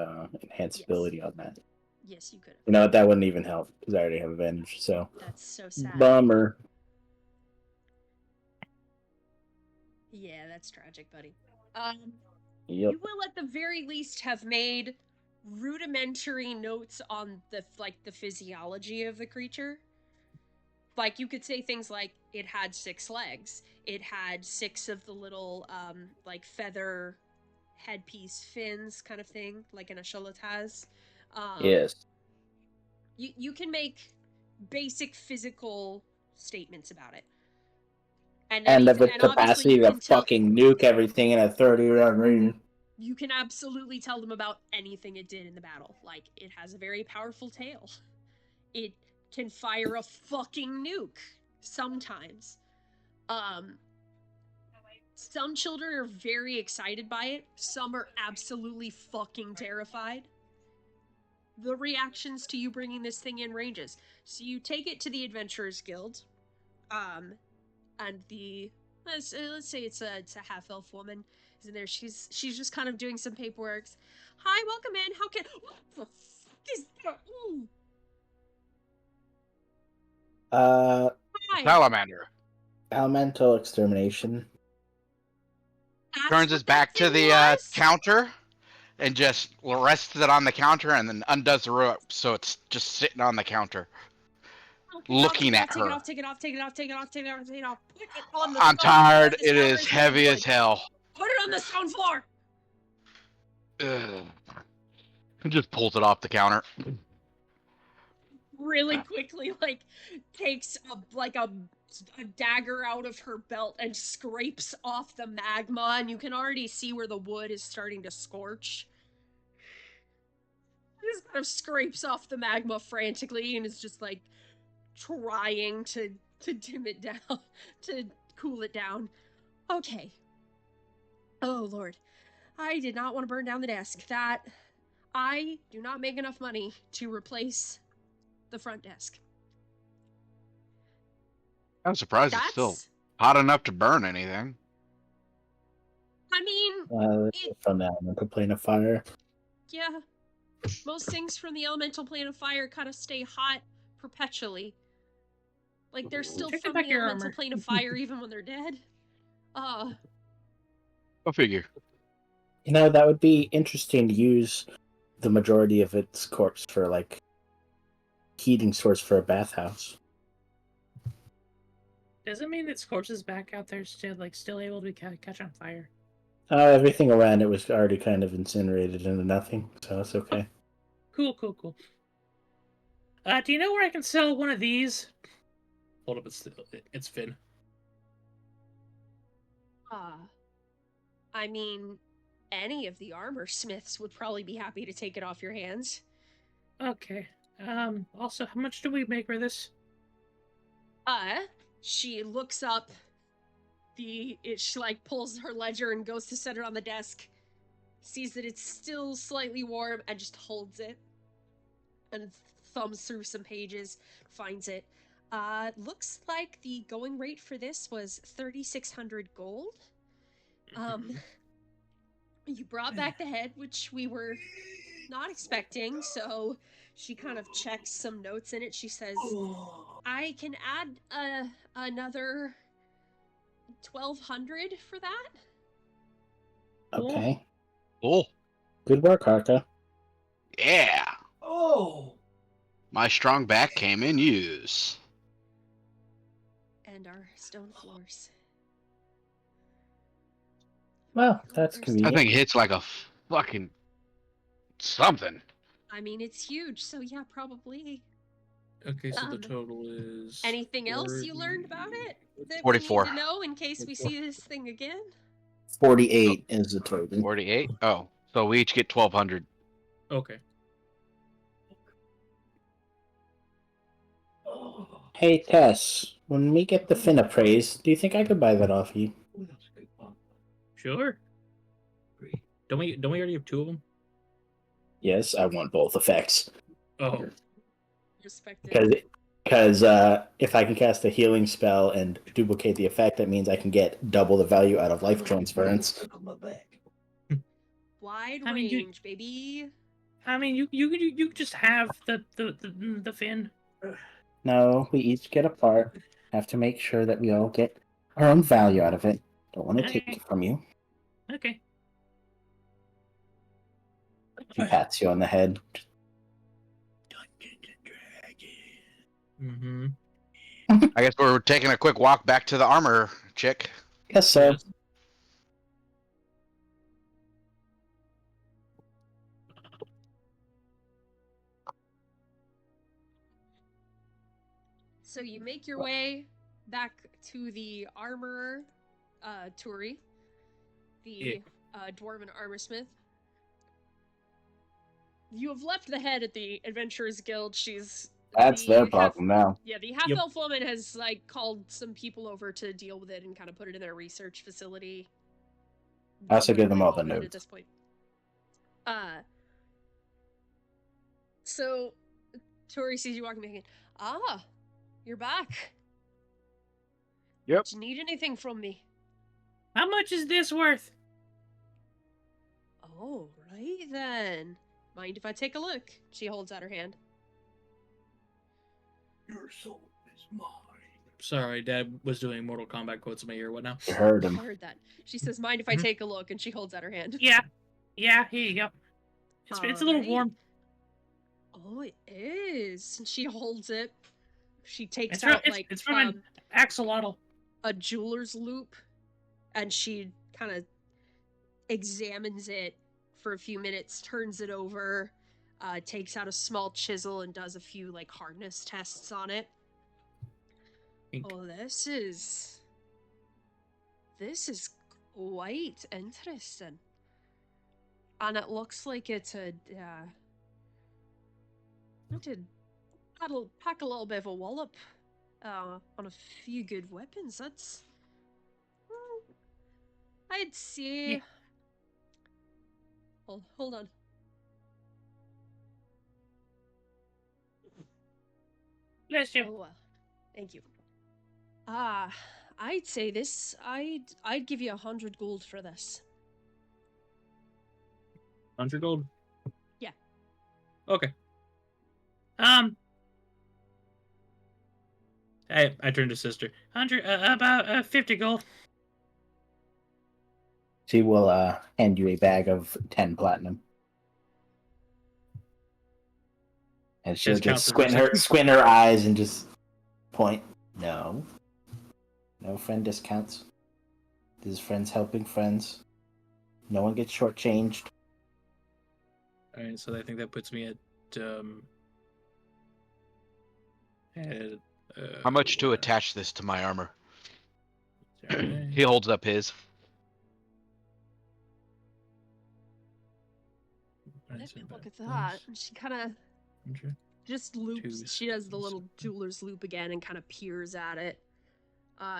enhanced ability on that? Yes, you could have. You know what? That wouldn't even help because I already have advantage. So That's so sad. bummer. Yeah, that's tragic, buddy. Yep. You will at the very least have made rudimentary notes on the physiology of the creature. Like you could say things like it had 6 legs, it had 6 of the little feather headpiece fins kind of thing, like an Asholot has. Yes. You can make basic physical statements about it. And of its and obviously capacity to fucking nuke everything in a 30-yard range. You can absolutely tell them about anything it did in the battle. Like, it has a very powerful tail. It can fire a fucking nuke sometimes. Some children are very excited by it. Some are absolutely fucking terrified. The reactions to you bringing this thing in ranges. So you take it to the Adventurers Guild, and the let's say it's a half elf woman is in there. She's just kind of doing some paperwork. Hi, welcome in. How can what the fuck is that? Ooh. Hi. Salamander Elemental extermination. That's turns what his that back to thing the was? counter and just rests it on the counter and then undoes the rope so it's just sitting on the counter. Looking at her. Take it off. Put it on the I'm stone tired. floor. This It counter is made of heavy wood. as hell. Put it on the stone floor. Ugh. He just pulls it off the counter. Really quickly, takes a dagger out of her belt and scrapes off the magma, and you can already see where the wood is starting to scorch. Just kind of scrapes off the magma frantically and is just trying to dim it down, to cool it down. Okay. Oh Lord, I did not want to burn down the desk. I do not make enough money to replace the front desk. I'm surprised it's still hot enough to burn anything. I mean, from the elemental plane of fire. Yeah. Most things from the elemental plane of fire kind of stay hot perpetually. Like, they're still from the elemental plane of fire even when they're dead. Go figure. You know, that would be interesting to use the majority of its corpse for, heating source for a bathhouse. Does it mean its corpse is back out there still able to catch on fire? Everything around it was already kind of incinerated into nothing, so it's okay. Cool. Do you know where I can sell one of these? Hold up, it's Finn. I mean, any of the armor smiths would probably be happy to take it off your hands. Okay. Also, how much do we make for this? She looks up she like pulls her ledger and goes to set it on the desk, sees that it's still slightly warm, and just holds it and thumbs through some pages, finds it. Looks like the going rate for this was 3,600 gold. You brought back the head, which we were not expecting, so she kind of checks some notes in it. She says, I can add another 1,200 for that. Okay. Cool. Good work, Harka. Yeah. Oh. My strong back came in use. And our stone floors. Well, that's That convenient. thing hits like a fucking something. I mean, it's huge, so yeah, probably. Okay, so the Um, total is Anything else you learned about it that 44. we need to know in case we see this thing again? 48 is the total. 48? Oh, so we each get 1,200. Okay. Hey, Tess, when we get the fin appraised, do you think I could buy that off you? Sure. Don't we already have 2 of them? Yes, I want both effects. Oh. Respected. Because if I can cast a healing spell and duplicate the effect, that means I can get double the value out of life transference. Wide I mean, range, baby. I mean, you just have the fin. No, we each get a part. Have to make sure that we all get our own value out of it. Don't want to take it from you. Okay. She pats you on the head. Mm-hmm. I guess we're taking a quick walk back to the armor chick. Yes, sir. Yes. So you make your way back to the armorer, Turi, the dwarven armorsmith. You have left the head at the Adventurers Guild. That's the their problem now. Yeah, the half-elf woman has like called some people over to deal with it and kind of put it in their research facility. I also give them all the Involved in it notes. at this point. So Tori sees you walking back in. Ah, you're back. Yep. Do you need anything from me? How much is this worth? Oh, right then. Mind if I take a look? She holds out her hand. Your soul is mine. Sorry, Dad was doing Mortal Kombat quotes in my ear. What now? You heard I him. heard that. She says, mind if I take a look? And she holds out her hand. Yeah. Yeah, here you go. It's a little Alright. warm. Oh, it is. And she holds it. She takes It's out, from an axolotl. a jeweler's loop. And she kind of examines it for a few minutes, turns it over, takes out a small chisel and does a few, like, hardness tests on it. Oh, this is quite interesting. And it looks like it's I did pack a little bit of a wallop on a few good weapons. That's I'd say. Yeah. Hold on. Bless you. Oh, thank you. I'd say this. I'd give you 100 gold for this. 100 gold? Yeah. Okay. I turned to sister. 100, about 50 gold. She will hand you a bag of 10 platinum. And she'll just squint her eyes and just point. No. No friend discounts. This is friends helping friends. No one gets shortchanged. Alright, so I think that puts me at How much to attach this to my armor? He holds up his. Let me look at that. And she kind of Just loops. Two She does the little jeweler's loop again and kind of peers at it.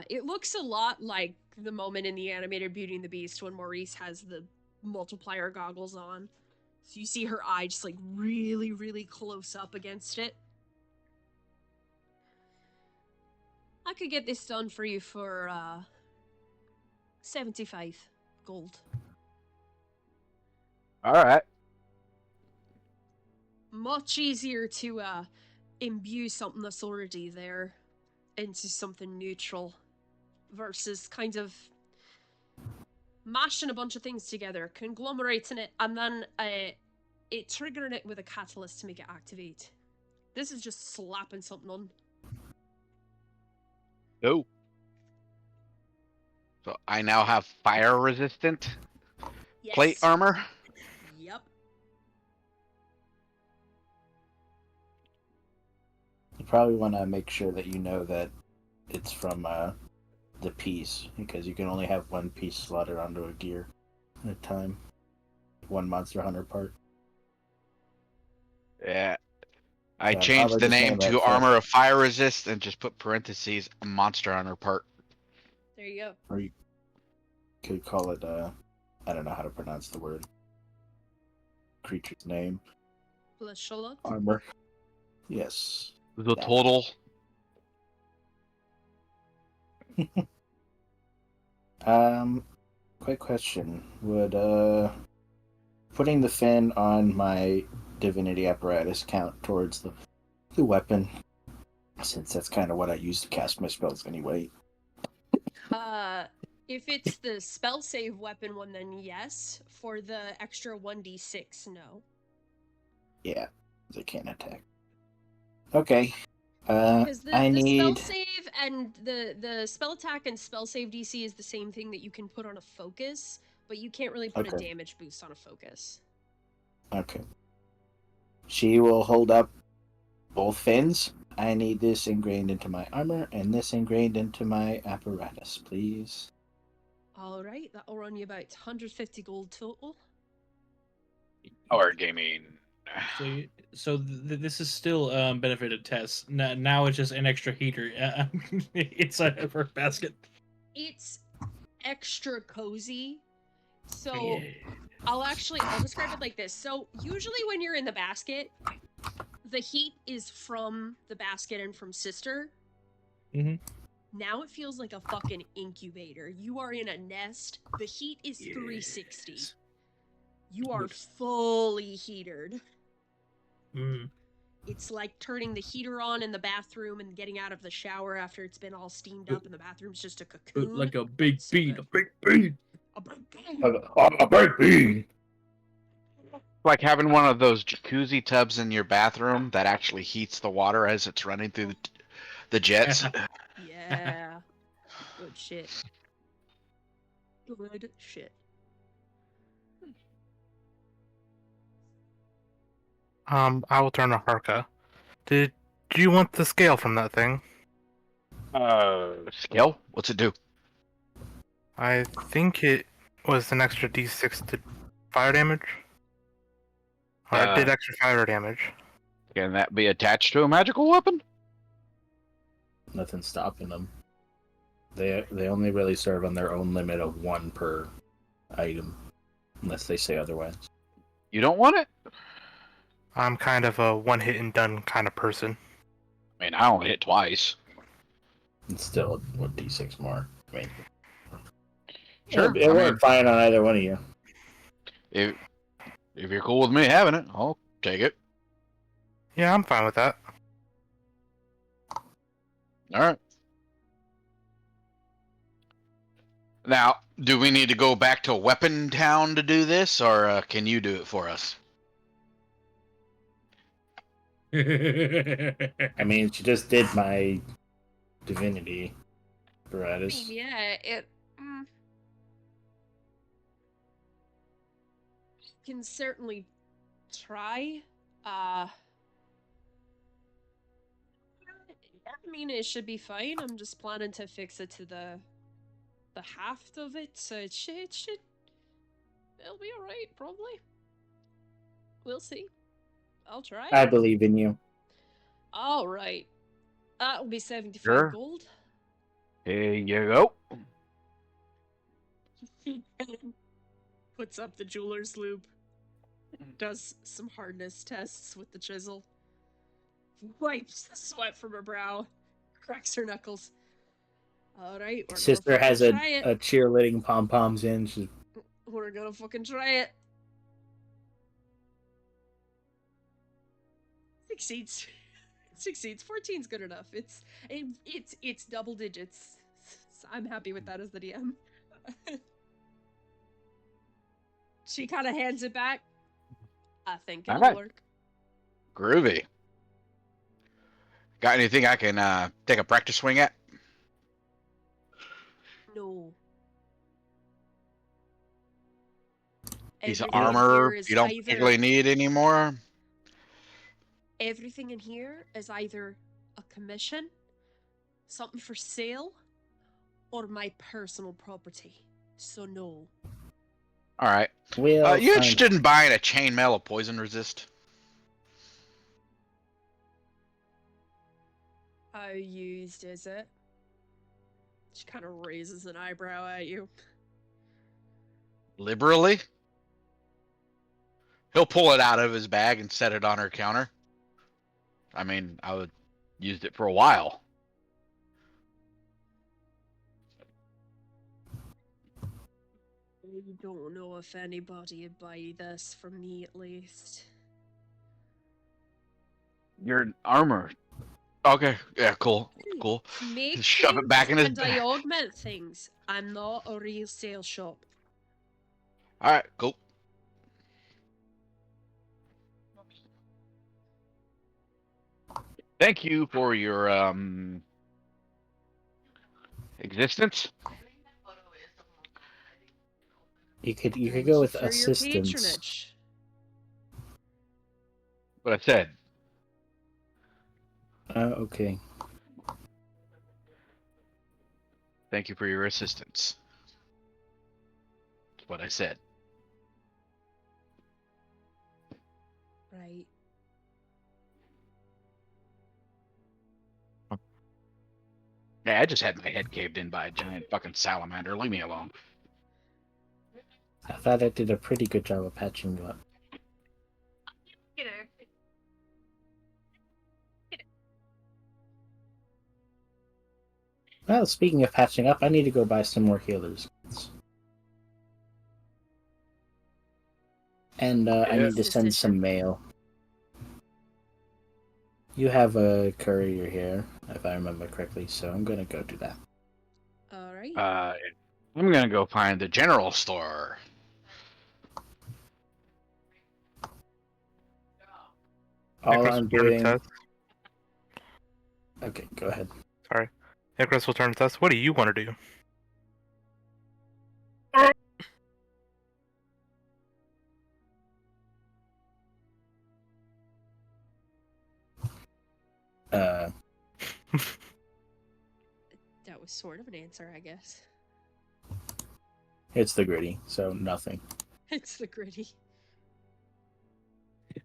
It looks a lot like the moment in the animated Beauty and the Beast when Maurice has the multiplier goggles on. So you see her eye just like really, really close up against it. I could get this done for you for 75 gold. All right. Much easier to imbue something that's already there into something neutral versus kind of mashing a bunch of things together, conglomerating it, and then it triggering it with a catalyst to make it activate. This is just slapping something on. Go. So I now have fire resistant plate Yes. armor. Yep. You probably want to make sure that you know that it's from the piece, because you can only have one piece slotted onto a gear at a time. One Monster Hunter part. Yeah. I So I'd changed probably the just name name it to for- armor of fire resist and just put parentheses monster hunter part. There you go. Or you could call it, I don't know how to pronounce the word. Creature's name. Blashola. Armor. Yes. The That. total. Quick question. Would, putting the fin on my divinity apparatus count towards the weapon? Since that's kind of what I use to cast my spells anyway. If it's the spell save weapon one, then yes. For the extra 1d6, no. Yeah, they can't attack. Okay. Because the spell need... save and the spell attack and spell save DC is the same thing that you can put on a focus, but you can't really put a Okay. damage boost on a focus. Okay. She will hold up both fins. I need this ingrained into my armor and this ingrained into my apparatus, please. Alright, that'll run you about 150 gold total. Or gaming. So this is still benefited Tess. Now it's just an extra heater inside of her basket. It's extra cozy. So Yeah. I'll describe it like this. So usually when you're in the basket, the heat is from the basket and from Sister. Mhm. Now it feels like a fucking incubator. You are in a nest. The heat is 360. Yes. You are Good. fully heated. Mm. It's like turning the heater on in the bathroom and getting out of the shower after it's been all steamed up and the bathroom's just a cocoon. Like a big So bean, good. a big bean. A big bean. A big bean! Like having one of those jacuzzi tubs in your bathroom that actually heats the water as it's running through the jets. Yeah. Good shit. Good shit. I will turn to Harka. Did you want the scale from that thing? Skill? What's it do? I think it was an extra d6 to fire damage. Or it did extra fire damage. Can that be attached to a magical weapon? Nothing's stopping them. They only really serve on their own limit of one per item, unless they say otherwise. You don't want it? I'm kind of a one hit and done kind of person. I mean, I only hit twice. It's still what d6 more. I mean, Sure. it I worked mean, fine on either one of you. if you're cool with me having it, I'll take it. Yeah, I'm fine with that. All right. Now, do we need to go back to Weapon Town to do this, or can you do it for us? I mean, she just did my divinity apparatus. Yeah, it can certainly try. I mean, it should be fine. I'm just planning to fix it to the haft of it, so it should it'll be alright, probably. We'll see. I'll try. I believe in you. All right. That'll be 75 Sure. gold. Here you go. Puts up the jeweler's loop. Does some hardness tests with the chisel. Wipes the sweat from her brow. Cracks her knuckles. All right, we're Sister gonna has fucking try it. a cheerleading pom poms in. She's We're gonna fucking try it. Succeeds. Succeeds. 14's good enough. It's double digits. I'm happy with that as the DM. She kind of hands it back. I think it'll Alright. work. Groovy. Got anything I can take a practice swing at? No. Piece of Everything in armor here is you don't either particularly need anymore? everything in here is either a commission, something for sale, or my personal property. So no. Alright. we'll You find interested in buying a chainmail of poison resist? How used is it? She kind of raises an eyebrow at you. Liberally? He'll pull it out of his bag and set it on her counter. I mean, I would used it for a while. I don't know if anybody would buy this from me, at least. Your armor. Okay, yeah, cool, cool. Make Just shove it things back in his and I bag. augment things. I'm not a real sales shop. Alright, cool. Thank you for your existence. you could Thank go you with for your assistance. patronage. What I said. Okay. Thank you for your assistance. That's what I said. Right. Yeah, I just had my head caved in by a giant fucking salamander. Leave me alone. I thought I did a pretty good job of patching you up. Well, speaking of patching up, I need to go buy some more healers. And I Yeah. need to send some mail. You have a courier here, if I remember correctly, so I'm gonna go do that. Alright. I'm gonna go find the general store. All Icarus I'm will turn to doing. Tess. Okay, go ahead. Sorry. Icarus will turn to Tess. What do you want to do? Uh, That was sort of an answer, I guess. it's the gritty, so nothing. It's the gritty.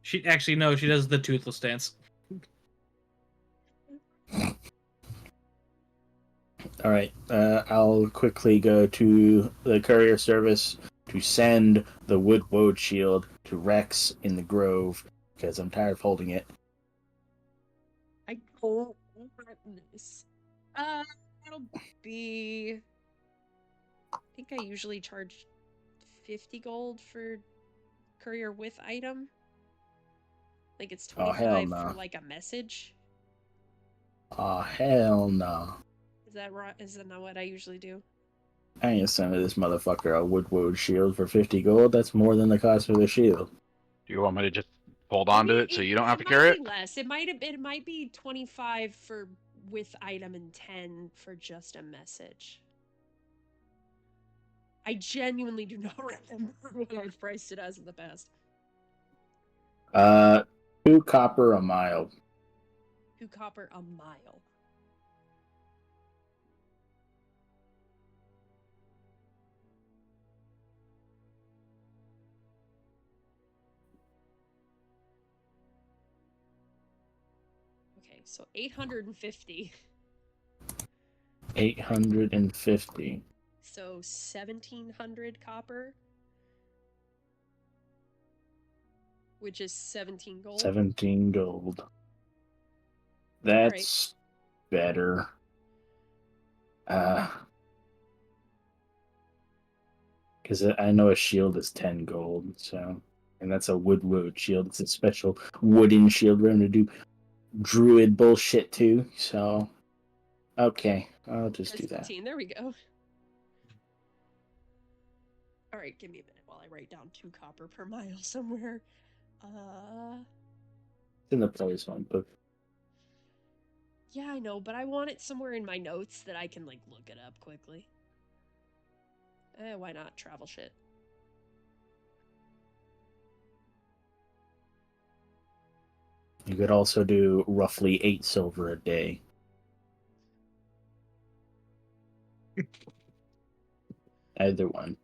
She actually no, she does the toothless dance. All right, I'll quickly go to the courier service to send the wood woad shield to Rex in the Grove because I'm tired of holding it. I don't want this. It'll be. I think I usually charge 50 gold for courier with item. Like it's Oh, 25 hell for no. like a message. Oh hell no! Is that right? Is that not what I usually do? I ain't sending this motherfucker a wood woad shield for 50 gold. That's more than the cost of the shield. Do you want me to just hold I on to mean, it so you don't have to might carry be it? less. It might be 25 for with item and 10 for just a message. I genuinely do not remember what I've priced it as in the past. 2 copper a mile. 2 copper a mile. Okay, so 850. 850. So 1700 copper. Which is 17 gold. 17 gold. That's better. Because I know a shield is 10 gold, so. And that's a wood shield. It's a special wooden shield. We're going to do druid bullshit too, so. Okay, I'll just do that. 15, there we go. Alright, give me a minute while I write down 2 copper per mile somewhere. It's in the player's handbook. Yeah, I know, but I want it somewhere in my notes that I can, like, look it up quickly. Why not? Travel shit. You could also do roughly 8 silver a day. Either one.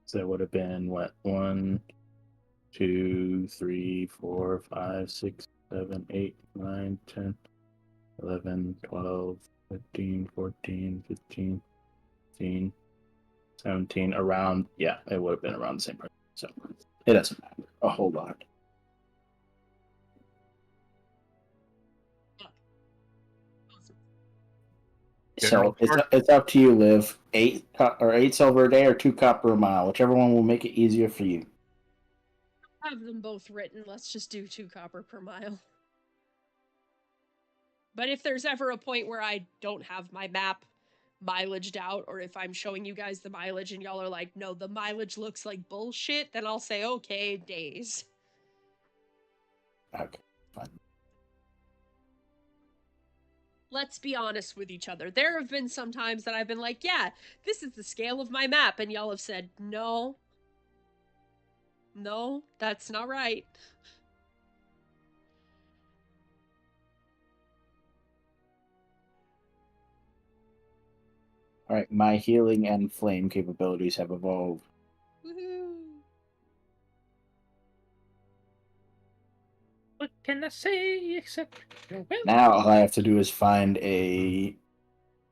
So that would have been what? 1, 2, 3, 4, 5, 6, 7, 8, 9, 10, 11, 12, 15, 14, 15, 16, 17, around, yeah, it would have been around the same price. So it doesn't matter a whole lot. So it's up to you, Liv. 8 silver a day or 2 copper a mile, whichever one will make it easier for you. Have them both written. Let's just do 2 copper per mile. But if there's ever a point where I don't have my map mileaged out, or if I'm showing you guys the mileage and y'all are like, no, the mileage looks like bullshit, then I'll say, okay, days. Okay, fine. Let's be honest with each other. There have been some times that I've been like, yeah, this is the scale of my map, and y'all have said, no, that's not right. Alright, my healing and flame capabilities have evolved. Woohoo! What can I say except Now all I have to do is find a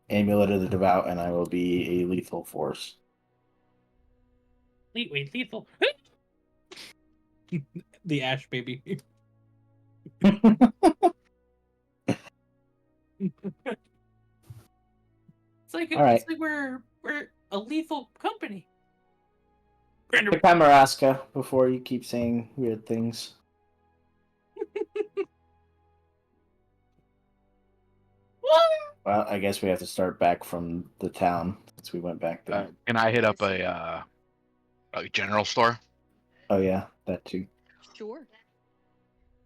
Amulet of the Devout, and I will be a lethal force. wait, lethal. The Ash baby. All right. It's like we're a lethal company. The Camaraska before you keep saying weird things. Well, I guess we have to start back from the town since we went back there. Can I hit up a general store? Oh yeah, that too. Sure.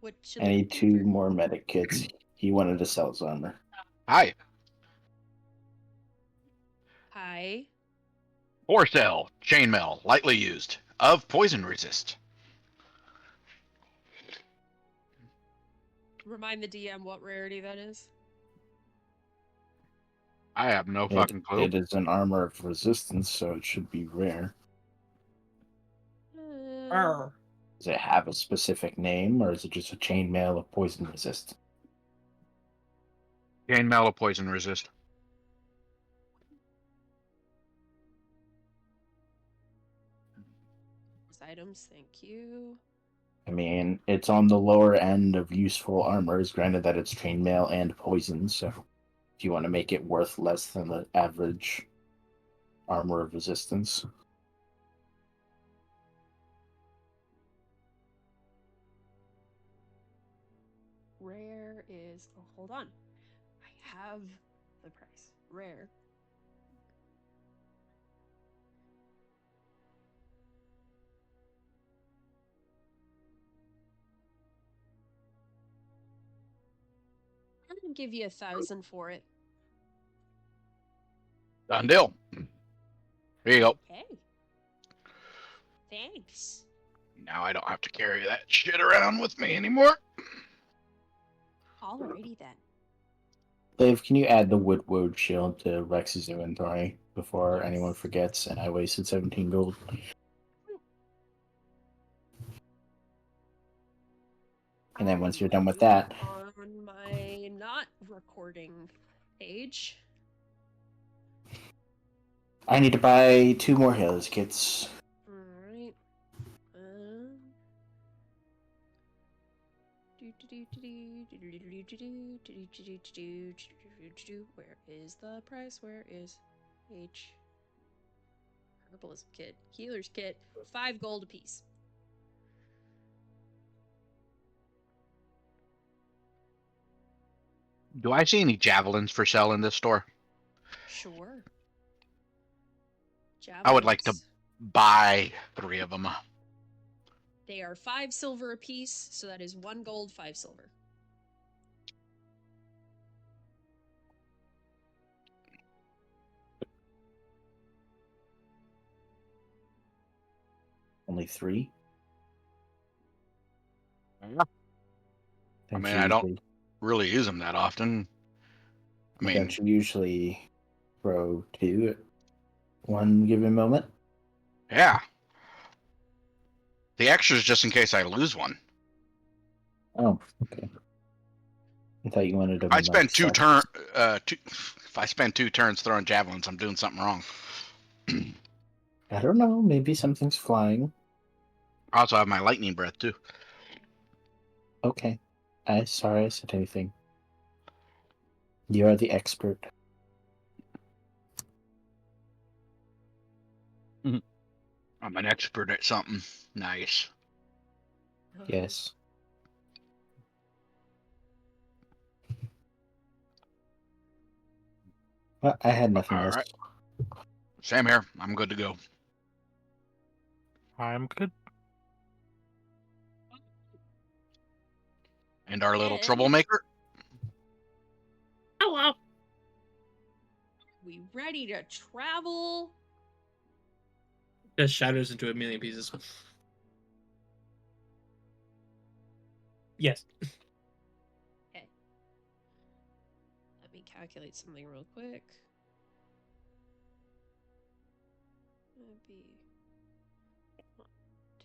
What should I I need do 2 for- more medic kits. He wanted to sell his armor. Hi. Hi. For sale. Chainmail. Lightly used. Of poison resist. Remind the DM what rarity that is. I have no fucking clue. It is an armor of resistance, so it should be rare. Does it have a specific name, or is it just a chainmail of poison resist? Chainmail of poison resist. Items, thank you. I mean, it's on the lower end of useful armors, granted that it's chainmail and poison, so if you want to make it worth less than the average armor of resistance. Rare is... Oh, hold on. I have the price. Rare. I'm gonna give you 1,000 for it. Done deal. Here you go. Okay. Thanks. Now I don't have to carry that shit around with me anymore. Alrighty then. Dave, can you add the Woodward shield to Rex's inventory? before anyone forgets, and I wasted 17 gold. And then once you're done with that, on my not recording page. I need to buy 2 more healers kits. Alright. Where is the price? Where is H? Herbalism kit. Healer's kit. 5 gold apiece. Do I see any javelins for sale in this store? Sure. I would like to Javelins. buy 3 of them. They are 5 silver apiece, so that is 1 gold, 5 silver. Only 3? Yeah. I mean, I don't really use them that often. I mean, don't you usually throw 2 at one given moment? yeah. The extras just in case I lose one. Oh, okay. I thought you wanted them. I in, spend like, sets. if I spend 2 turns throwing javelins, I'm doing something wrong. I don't know. Maybe something's flying. I also have my lightning breath too. Okay. Sorry I said anything. You are the expert. I'm an expert at something. Nice. Yes. Well, I had nothing All else. right. Same here. I'm good to go. I'm good. And our little Then- troublemaker. Hello. We ready to travel? Just shatters into a million pieces. Yes. Okay. Let me calculate something real quick. That'd be 1,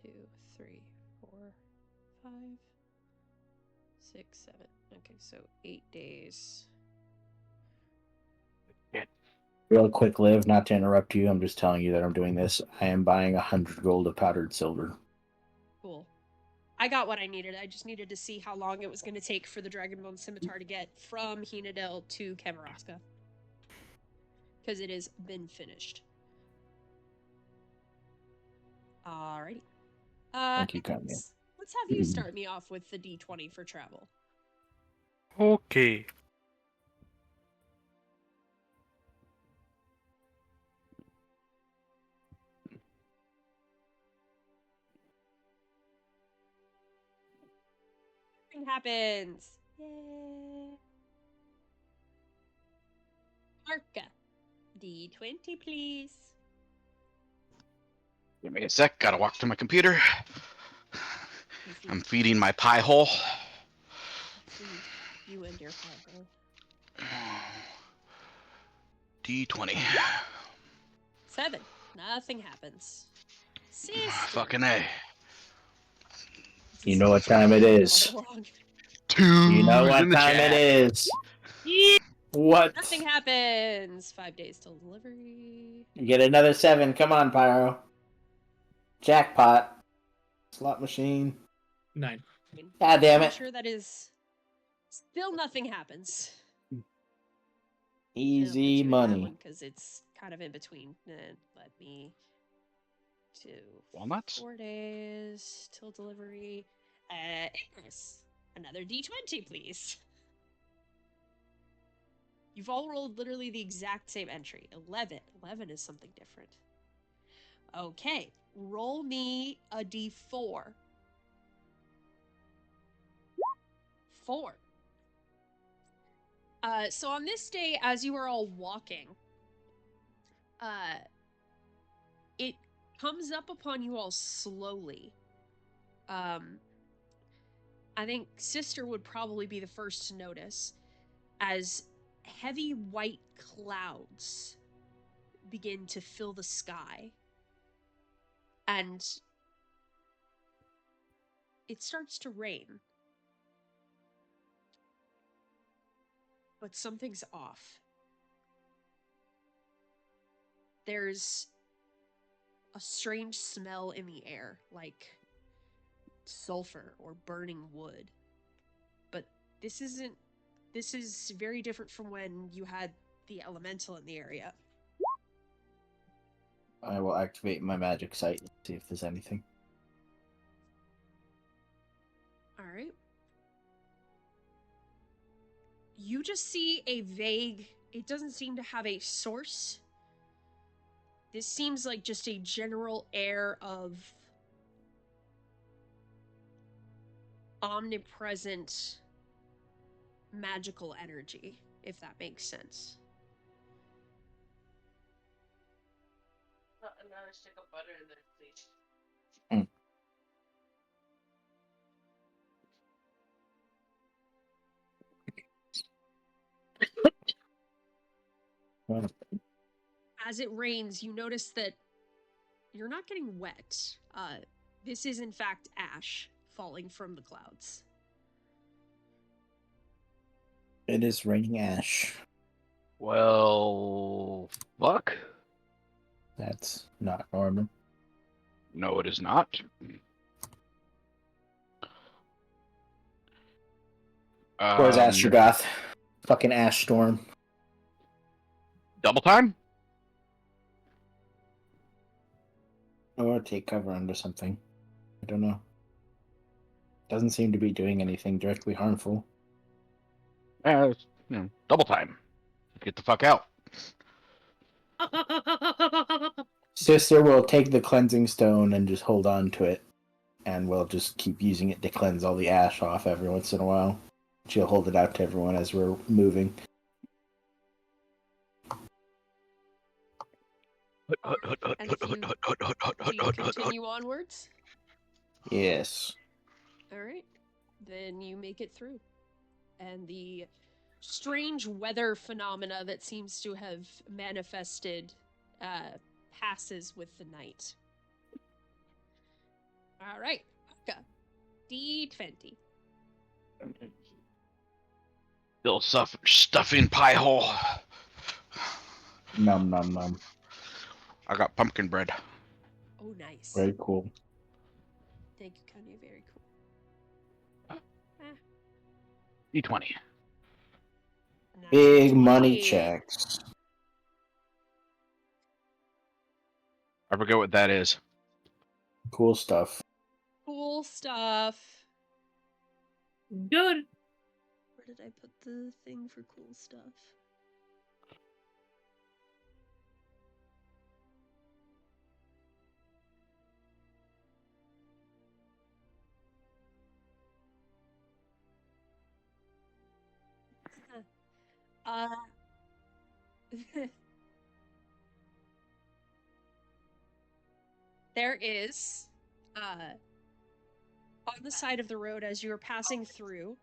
2, 3, 4, 5, 6, 7. Okay, so 8 days. Real quick, Liv, not to interrupt you. I'm just telling you that I'm doing this. I am buying 100 gold of powdered silver. Cool. I got what I needed. I just needed to see how long it was going to take for the Dragonbone Scimitar to get from Hinadel to Kamaraska. Because it has been finished. Alrighty. Thank you, Kanye. Let's have you start me off with the D20 for travel. Okay. Nothing happens. Yay. Arca. D20, please. Give me a sec. Gotta walk to my computer. I'm feeding my pie hole. Feed you and your pie hole. D20. 7. Nothing happens. Sister. Fucking A. You know what time it is. All along. 2 You know what in the time chat. it is. What? Nothing happens. 5 days till delivery. You get another 7. Come on, Pyro. Jackpot. Slot machine. 9. God damn I'm it. sure that is. Still nothing happens. Easy money. Because it's kind of in between. Let me do Walnuts? 4 days till delivery. Ignis. Another D20, please. You've all rolled literally the exact same entry. 11. 11 is something different. Okay. Roll me a D4. 4. So on this day, as you are all walking, it comes up upon you all slowly. I think Sister would probably be the first to notice, as heavy white clouds begin to fill the sky. And it starts to rain. But something's off. There's a strange smell in the air, like sulfur or burning wood. But this is very different from when you had the elemental in the area. I will activate my magic sight and see if there's anything. Alright. You just see a vague... It doesn't seem to have a source. This seems like just a general air of omnipresent magical energy, if that makes sense. Another stick of butter in there, please. As it rains, you notice that you're not getting wet. This is, in fact, ash falling from the clouds. It is raining ash. Well, fuck. That's not normal. No, it is not. Where's Astrogoth? Fucking ash storm. Double time? Or take cover under something. I don't know. Doesn't seem to be doing anything directly harmful. Double time. Get the fuck out. Sister will take the cleansing stone and just hold on to it. And we'll just keep using it to cleanse all the ash off every once in a while. She'll hold it out to everyone as we're moving. And if you, do you continue onwards? Yes. Alright. Then you make it through. And the strange weather phenomena that seems to have manifested passes with the night. Alright. D20. Still stuffing pie hole. Num num num. I got pumpkin bread. Oh, nice. Very cool. Thank you, Kanye. Very cool. D20. Big money 20. checks. I forget what that is. Cool stuff. Cool stuff. Good. Where did I put the thing for cool stuff? There is, on the side of the road as you are passing through,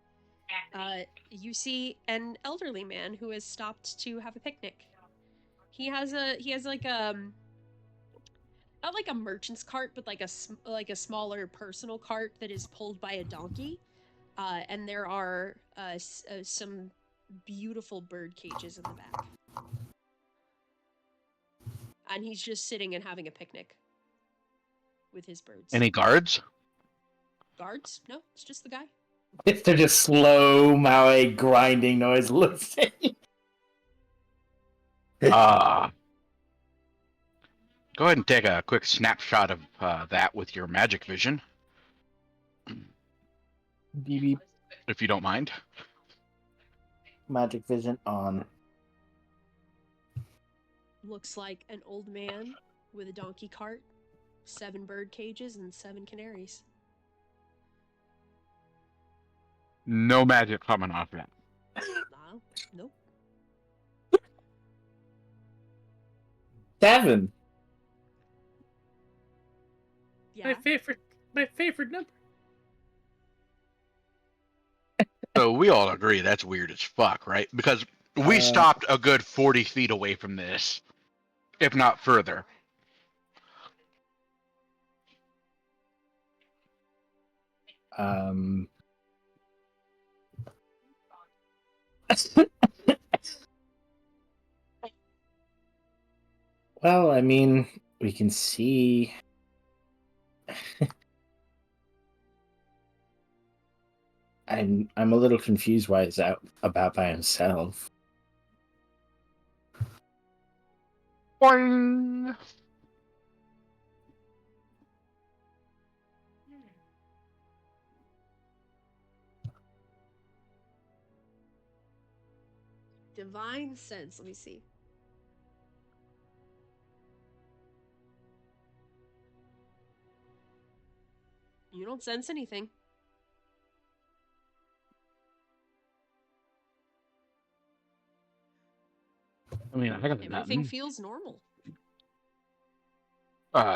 you see an elderly man who has stopped to have a picnic. He has like not like a merchant's cart, but like a smaller personal cart that is pulled by a donkey. And there are some beautiful bird cages in the back. And he's just sitting and having a picnic with his birds. Any guards? Guards? No, it's just the guy. It's just slow Maui grinding noise listening. Go ahead and take a quick snapshot of that with your magic vision, BB if you don't mind. magic vision on. Looks like an old man with a donkey cart, 7 bird cages, and 7 canaries. No magic coming off that. No, nope. 7. Yeah. My favorite number. So we all agree that's weird as fuck, right? Because we stopped a good 40 feet away from this. if not further. Um. Well, I mean, we can see. I'm a little confused why he's out about by himself. Boing. Divine sense. Let me see. You don't sense anything. I mean, I got Everything nothing. feels normal.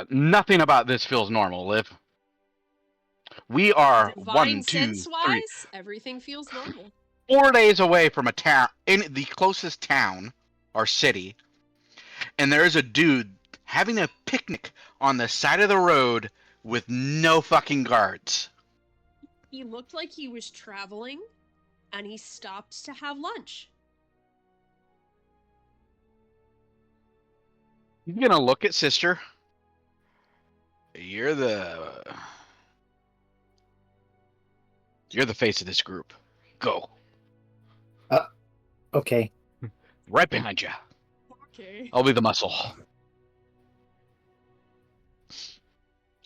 Nothing about this feels normal, Liv. We are Divine 1, 2, sense 3, wise, everything feels normal. 4 days away from a town, in the closest town or city, and there's a dude having a picnic on the side of the road with no fucking guards. He looked like he was traveling and he stopped to have lunch. He's gonna look at sister. You're the face of this group. Go. Okay. Right behind you. Okay. I'll be the muscle.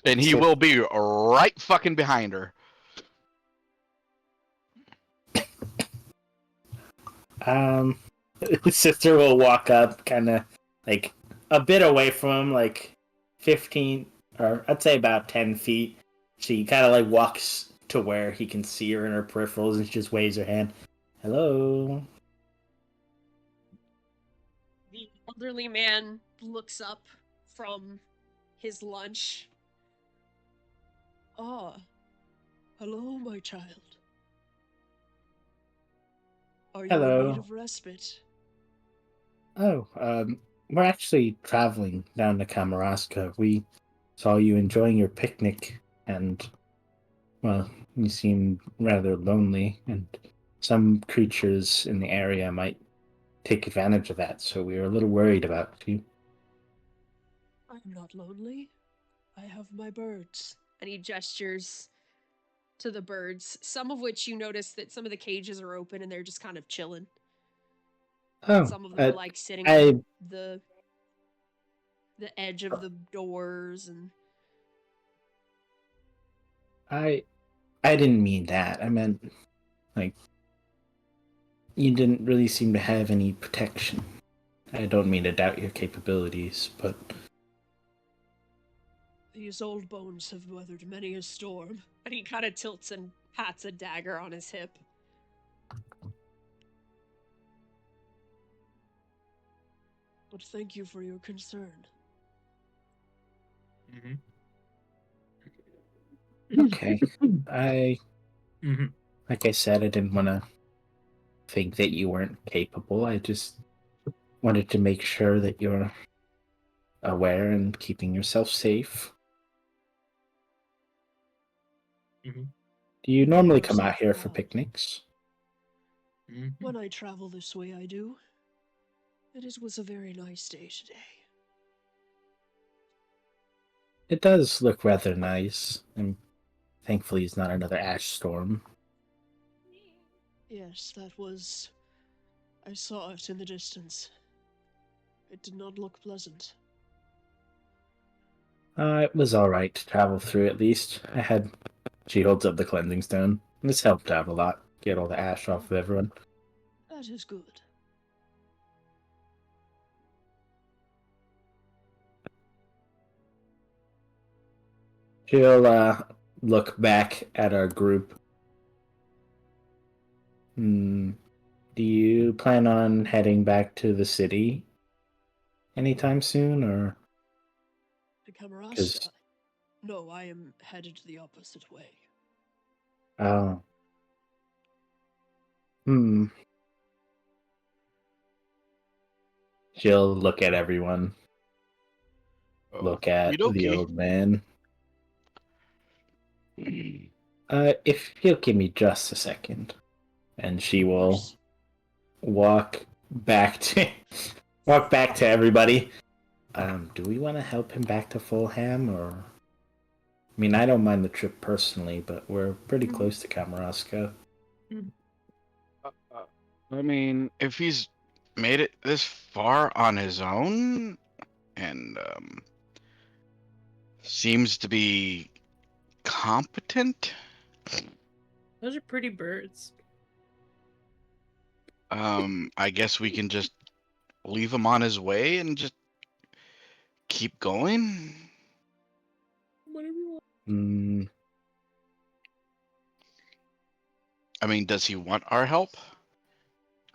And he So- will be right fucking behind her. His sister will walk up, kind of like a bit away from him, like 15, or I'd say about 10 feet. She kind of like walks to where he can see her in her peripherals and she just waves her hand. Hello. The elderly man looks up from his lunch. Ah, hello, my child. Are you in Hello. need of respite? Oh, we're actually traveling down to Kamaraska. We saw you enjoying your picnic, and, well, you seem rather lonely, and some creatures in the area might take advantage of that, so we were a little worried about you. I'm not lonely. I have my birds. And he gestures to the birds, some of which you notice that some of the cages are open and they're just kind of chilling. Oh, Some of them are like sitting I on the edge of the doors and I didn't mean that. I meant, like, you didn't really seem to have any protection. I don't mean to doubt your capabilities, but these old bones have weathered many a storm. And he kind of tilts and pats a dagger on his hip. But thank you for your concern. okay. I Mm-hmm. Like I said, I didn't want to think that you weren't capable. I just wanted to make sure that you're aware and keeping yourself safe. Mm-hmm. Do you normally You're come out safe here and for sound. picnics? Mm-hmm. When I travel this way, I do. It was a very nice day today. It does look rather nice, and thankfully it's not another ash storm. Yes, that was... I saw it in the distance. It did not look pleasant. It was alright to travel through at least. She holds up the cleansing stone. This helped out a lot. Get all the ash off of everyone. That is good. She'll look back at our group. Do you plan on heading back to the city anytime soon, or? To Camarasa? 'Cause- No, I am headed the opposite way. Oh. Hmm. She'll look at everyone. look at the Okey-dokey. old man. If you'll give me just a second, and she Of will course. walk back to everybody. Do we want to help him back to Fulham, or? I mean, I don't mind the trip personally, but we're pretty close to Kamarasco. I mean, if he's made it this far on his own and seems to be competent, Those are pretty birds. I guess we can just leave him on his way and just keep going. Whatever you want. Mm, I mean, does he want our help?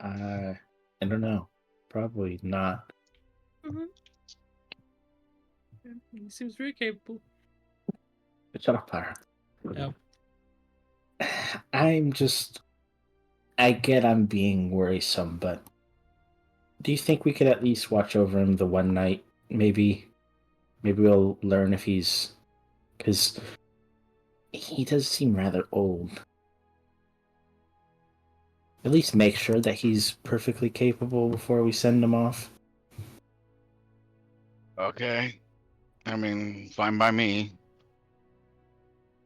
I don't know. Probably not. He seems very capable. Shut up, Pyra. Yep. I get I'm being worrisome, but do you think we could at least watch over him the one night? Maybe we'll learn if he's, because he does seem rather old. At least make sure that he's perfectly capable before we send him off. Okay. I mean, fine by me.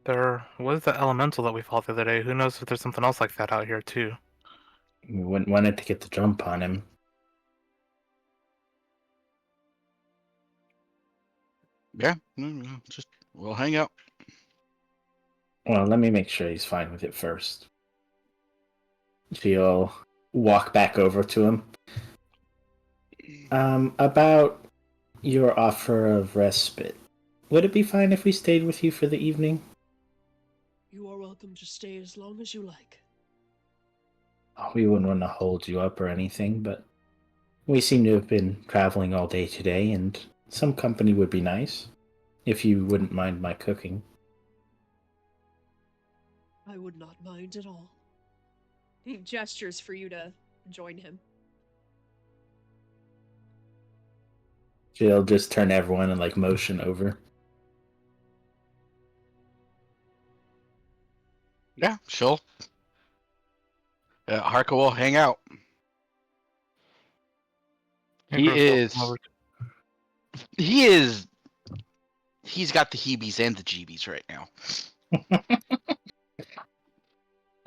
There was the elemental that we fought the other day. Who knows if there's something else like that out here too? We wouldn't want it to get the jump on him. Yeah, just we'll hang out. Well, let me make sure he's fine with it first. She'll walk back over to him. About your offer of respite. Would it be fine if we stayed with you for the evening? You are welcome to stay as long as you like. Oh, we wouldn't want to hold you up or anything, but we seem to have been traveling all day today, and some company would be nice, if you wouldn't mind my cooking. I would not mind at all. He gestures for you to join him. She'll just turn everyone and motion over. Yeah, she'll. Harka will hang out. He is. He's got the heebies and the jeebies right now.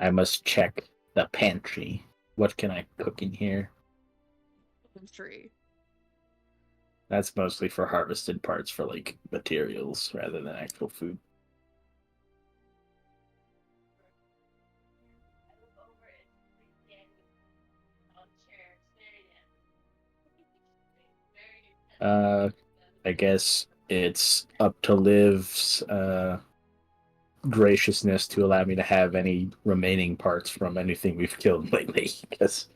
I must check the pantry. What can I cook in here? Three. That's mostly for harvested parts for materials rather than actual food. I guess it's up to Liv's graciousness to allow me to have any remaining parts from anything we've killed lately, because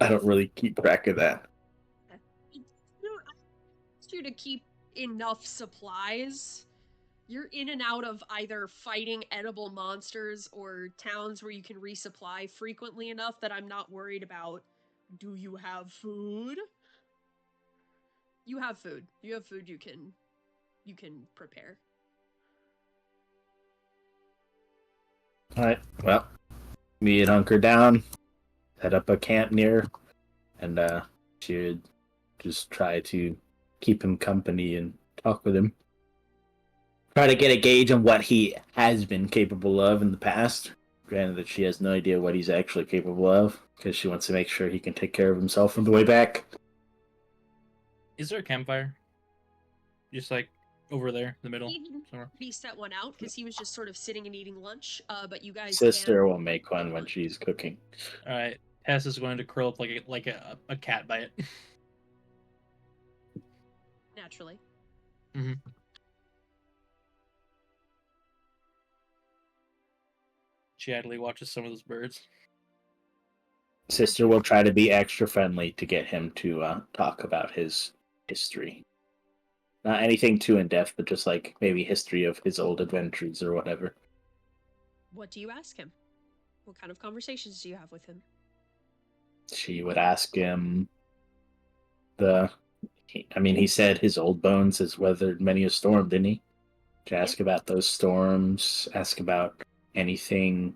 I don't really keep track of that. I asked you to keep enough supplies. You're in and out of either fighting edible monsters or towns where you can resupply frequently enough that I'm not worried about. Do you have food? You have food. You have food you can prepare. Alright, well, we'd hunker down, set up a camp near, and she'd just try to keep him company and talk with him. Try to get a gauge on what he has been capable of in the past. Granted that she has no idea what he's actually capable of, because she wants to make sure he can take care of himself on the way back. Is there a campfire? Just over there in the middle somewhere. He set one out because he was just sort of sitting and eating lunch. But you guys Sister will make one when she's cooking. All right, Tess is going to curl up like a cat by it. Naturally. Mm-hmm. She idly watches some of those birds. Sister will try to be extra friendly to get him to talk about his history. Not anything too in-depth, but just maybe history of his old adventures or whatever. What do you ask him? What kind of conversations do you have with him? She would ask him the He said his old bones has weathered many a storm, didn't he? To ask about those storms, ask about anything,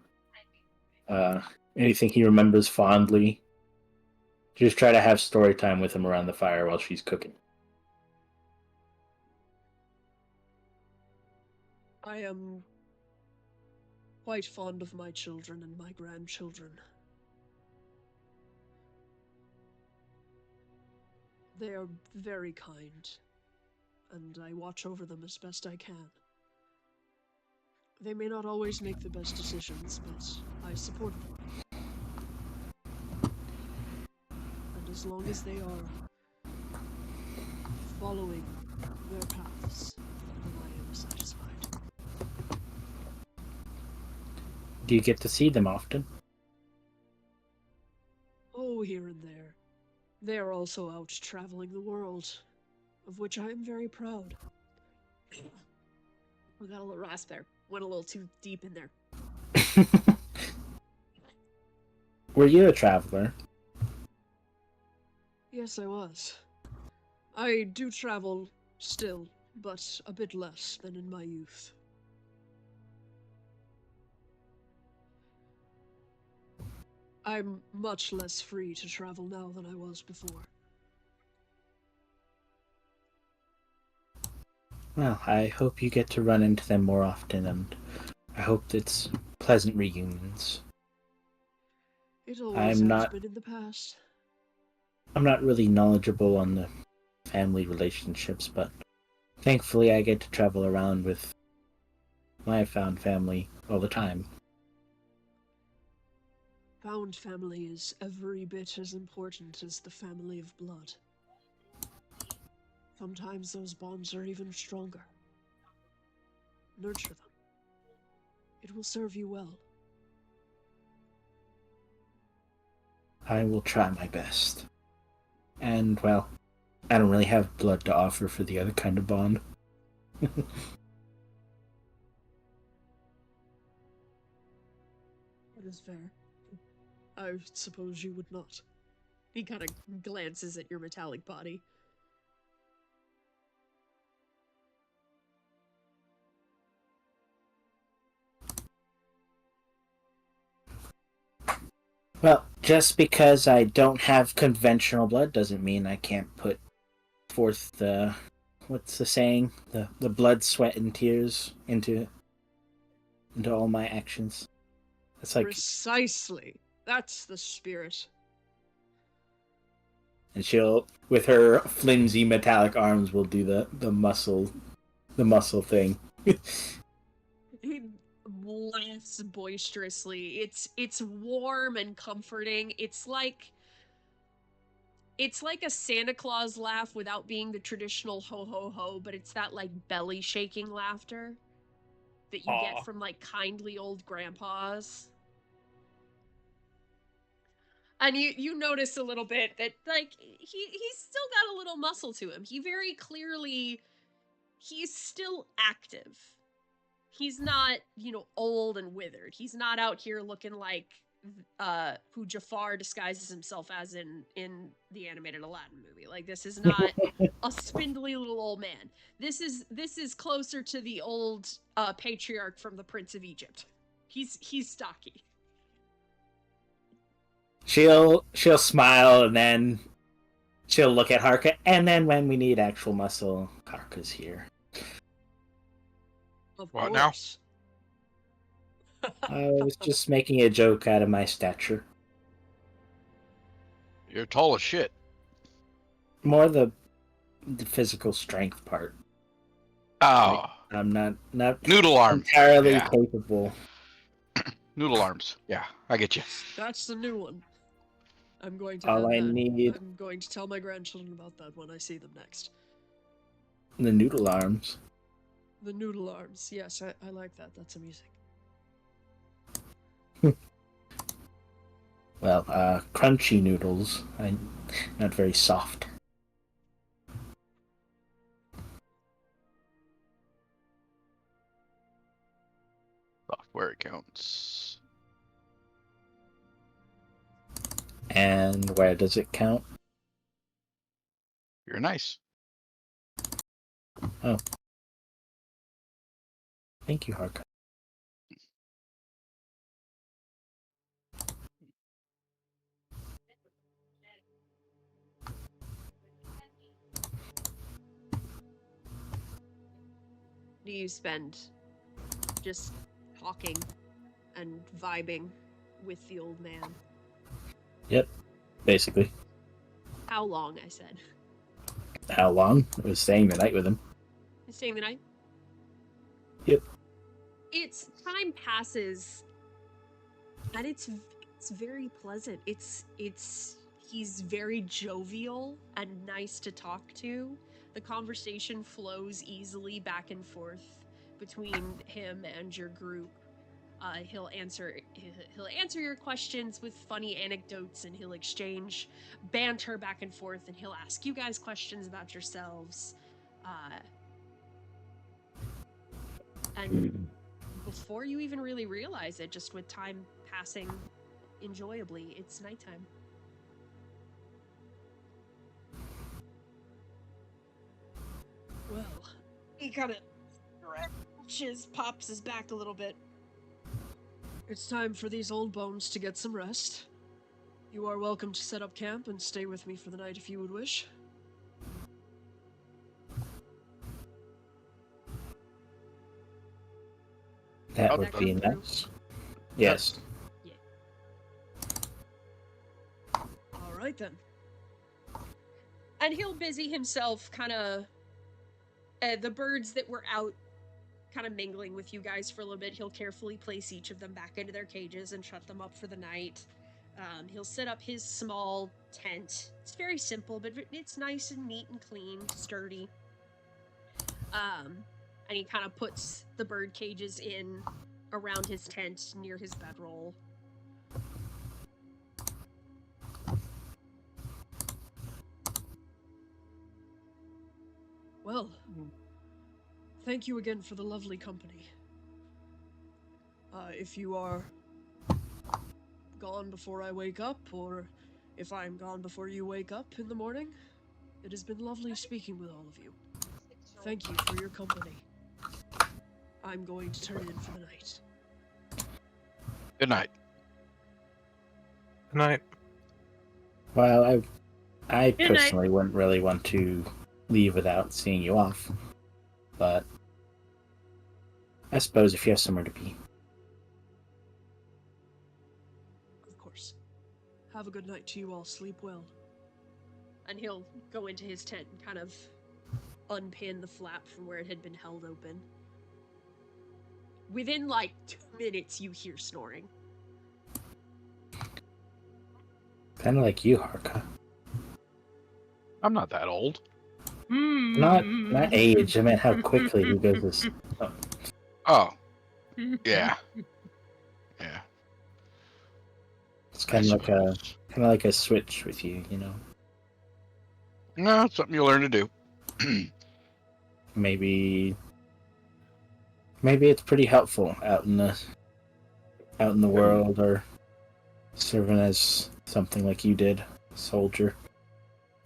anything he remembers fondly. Just try to have story time with him around the fire while she's cooking. I am quite fond of my children and my grandchildren. They are very kind, and I watch over them as best I can. They may not always make the best decisions, but I support them. And as long as they are following their paths, then I am satisfied. Do you get to see them often? Oh, here and there. They are also out traveling the world, of which I am very proud. We got a little rasp there. Went a little too deep in there. Were you a traveler? Yes, I was. I do travel still, but a bit less than in my youth. I'm much less free to travel now than I was before. Well, I hope you get to run into them more often, and I hope it's pleasant reunions. It always has not- been in the past. I'm not really knowledgeable on the family relationships, but thankfully I get to travel around with my found family all the time. Found family is every bit as important as the family of blood. Sometimes those bonds are even stronger. Nurture them. It will serve you well. I will try my best. And, well, I don't really have blood to offer for the other kind of bond. That is fair. I suppose you would not. He kind of glances at your metallic body. Well, just because I don't have conventional blood doesn't mean I can't put forth the... what's the saying? The blood, sweat, and tears into all my actions. It's like... Precisely. That's the spirit. And she'll, with her flimsy metallic arms, will do the muscle thing. He laughs boisterously. It's warm and comforting. It's like a Santa Claus laugh without being the traditional ho ho ho, but it's that like belly shaking laughter that you get from like kindly old grandpas. And you notice a little bit that like he's still got a little muscle to him. He very clearly he's still active. He's not, old and withered. He's not out here looking like who Jafar disguises himself as in the animated Aladdin movie. Like, this is not a spindly little old man. This is closer to the old patriarch from the Prince of Egypt. He's stocky. She'll smile, and then she'll look at Harka, and then when we need actual muscle, Harka's here. Of What course. I was just making a joke out of my stature. You're tall as shit. More the physical strength part. Oh, I'm not noodle arm. entirely Yeah. capable. Noodle arms. Yeah, I get you. That's the new one. I'm going to All add I that. need- I'm going to tell my grandchildren about that when I see them next. The noodle arms. The noodle arms. Yes, I like that. That's amusing. Well, crunchy noodles. Not very soft. Software accounts. And where does it count? Your Very nice. Thank you, Harka. Do you spend just talking and vibing with the old man? Basically. How long, I said. How long? I was staying the night with him. You staying the night? Yep. It's time passes, and it's very pleasant. He's very jovial and nice to talk to. The conversation flows easily back and forth between him and your group. He'll answer your questions with funny anecdotes, and he'll exchange banter back and forth, and he'll ask you guys questions about yourselves. And before you even really realize it, just with time passing enjoyably, it's nighttime. Well, he kind of pops his back a little bit. It's time for these old bones to get some rest. You are welcome to set up camp and stay with me for the night if you would wish. That I'll would go be through. nice. Yes. All right then. And he'll busy himself kind of the birds that were out kind of mingling with you guys for a little bit. He'll carefully place each of them back into their cages and shut them up for the night. He'll set up his small tent. It's very simple, but it's nice and neat and clean, sturdy. And he kind of puts the bird cages in around his tent near his bedroll. Well, thank you again for the lovely company. If you are gone before I wake up, or if I'm gone before you wake up in the morning, it has been lovely speaking with all of you. Thank you for your company. I'm going to turn in for the night. Good night. Good night. Well, I Good night. personally wouldn't really want to leave without seeing you off. But I suppose if you have somewhere to be. Of course. Have a good night to you all. Sleep well. And he'll go into his tent and kind of unpin the flap from where it had been held open. Within like 2 minutes, you hear snoring. Kind of like you, Harka. I'm not that old. Not age. I meant how quickly he goes to sleep. Oh, yeah. Yeah. It's kind of like a switch with you, you know. No, it's something you'll learn to do. Maybe it's pretty helpful out in the world, or serving as something like you did, soldier.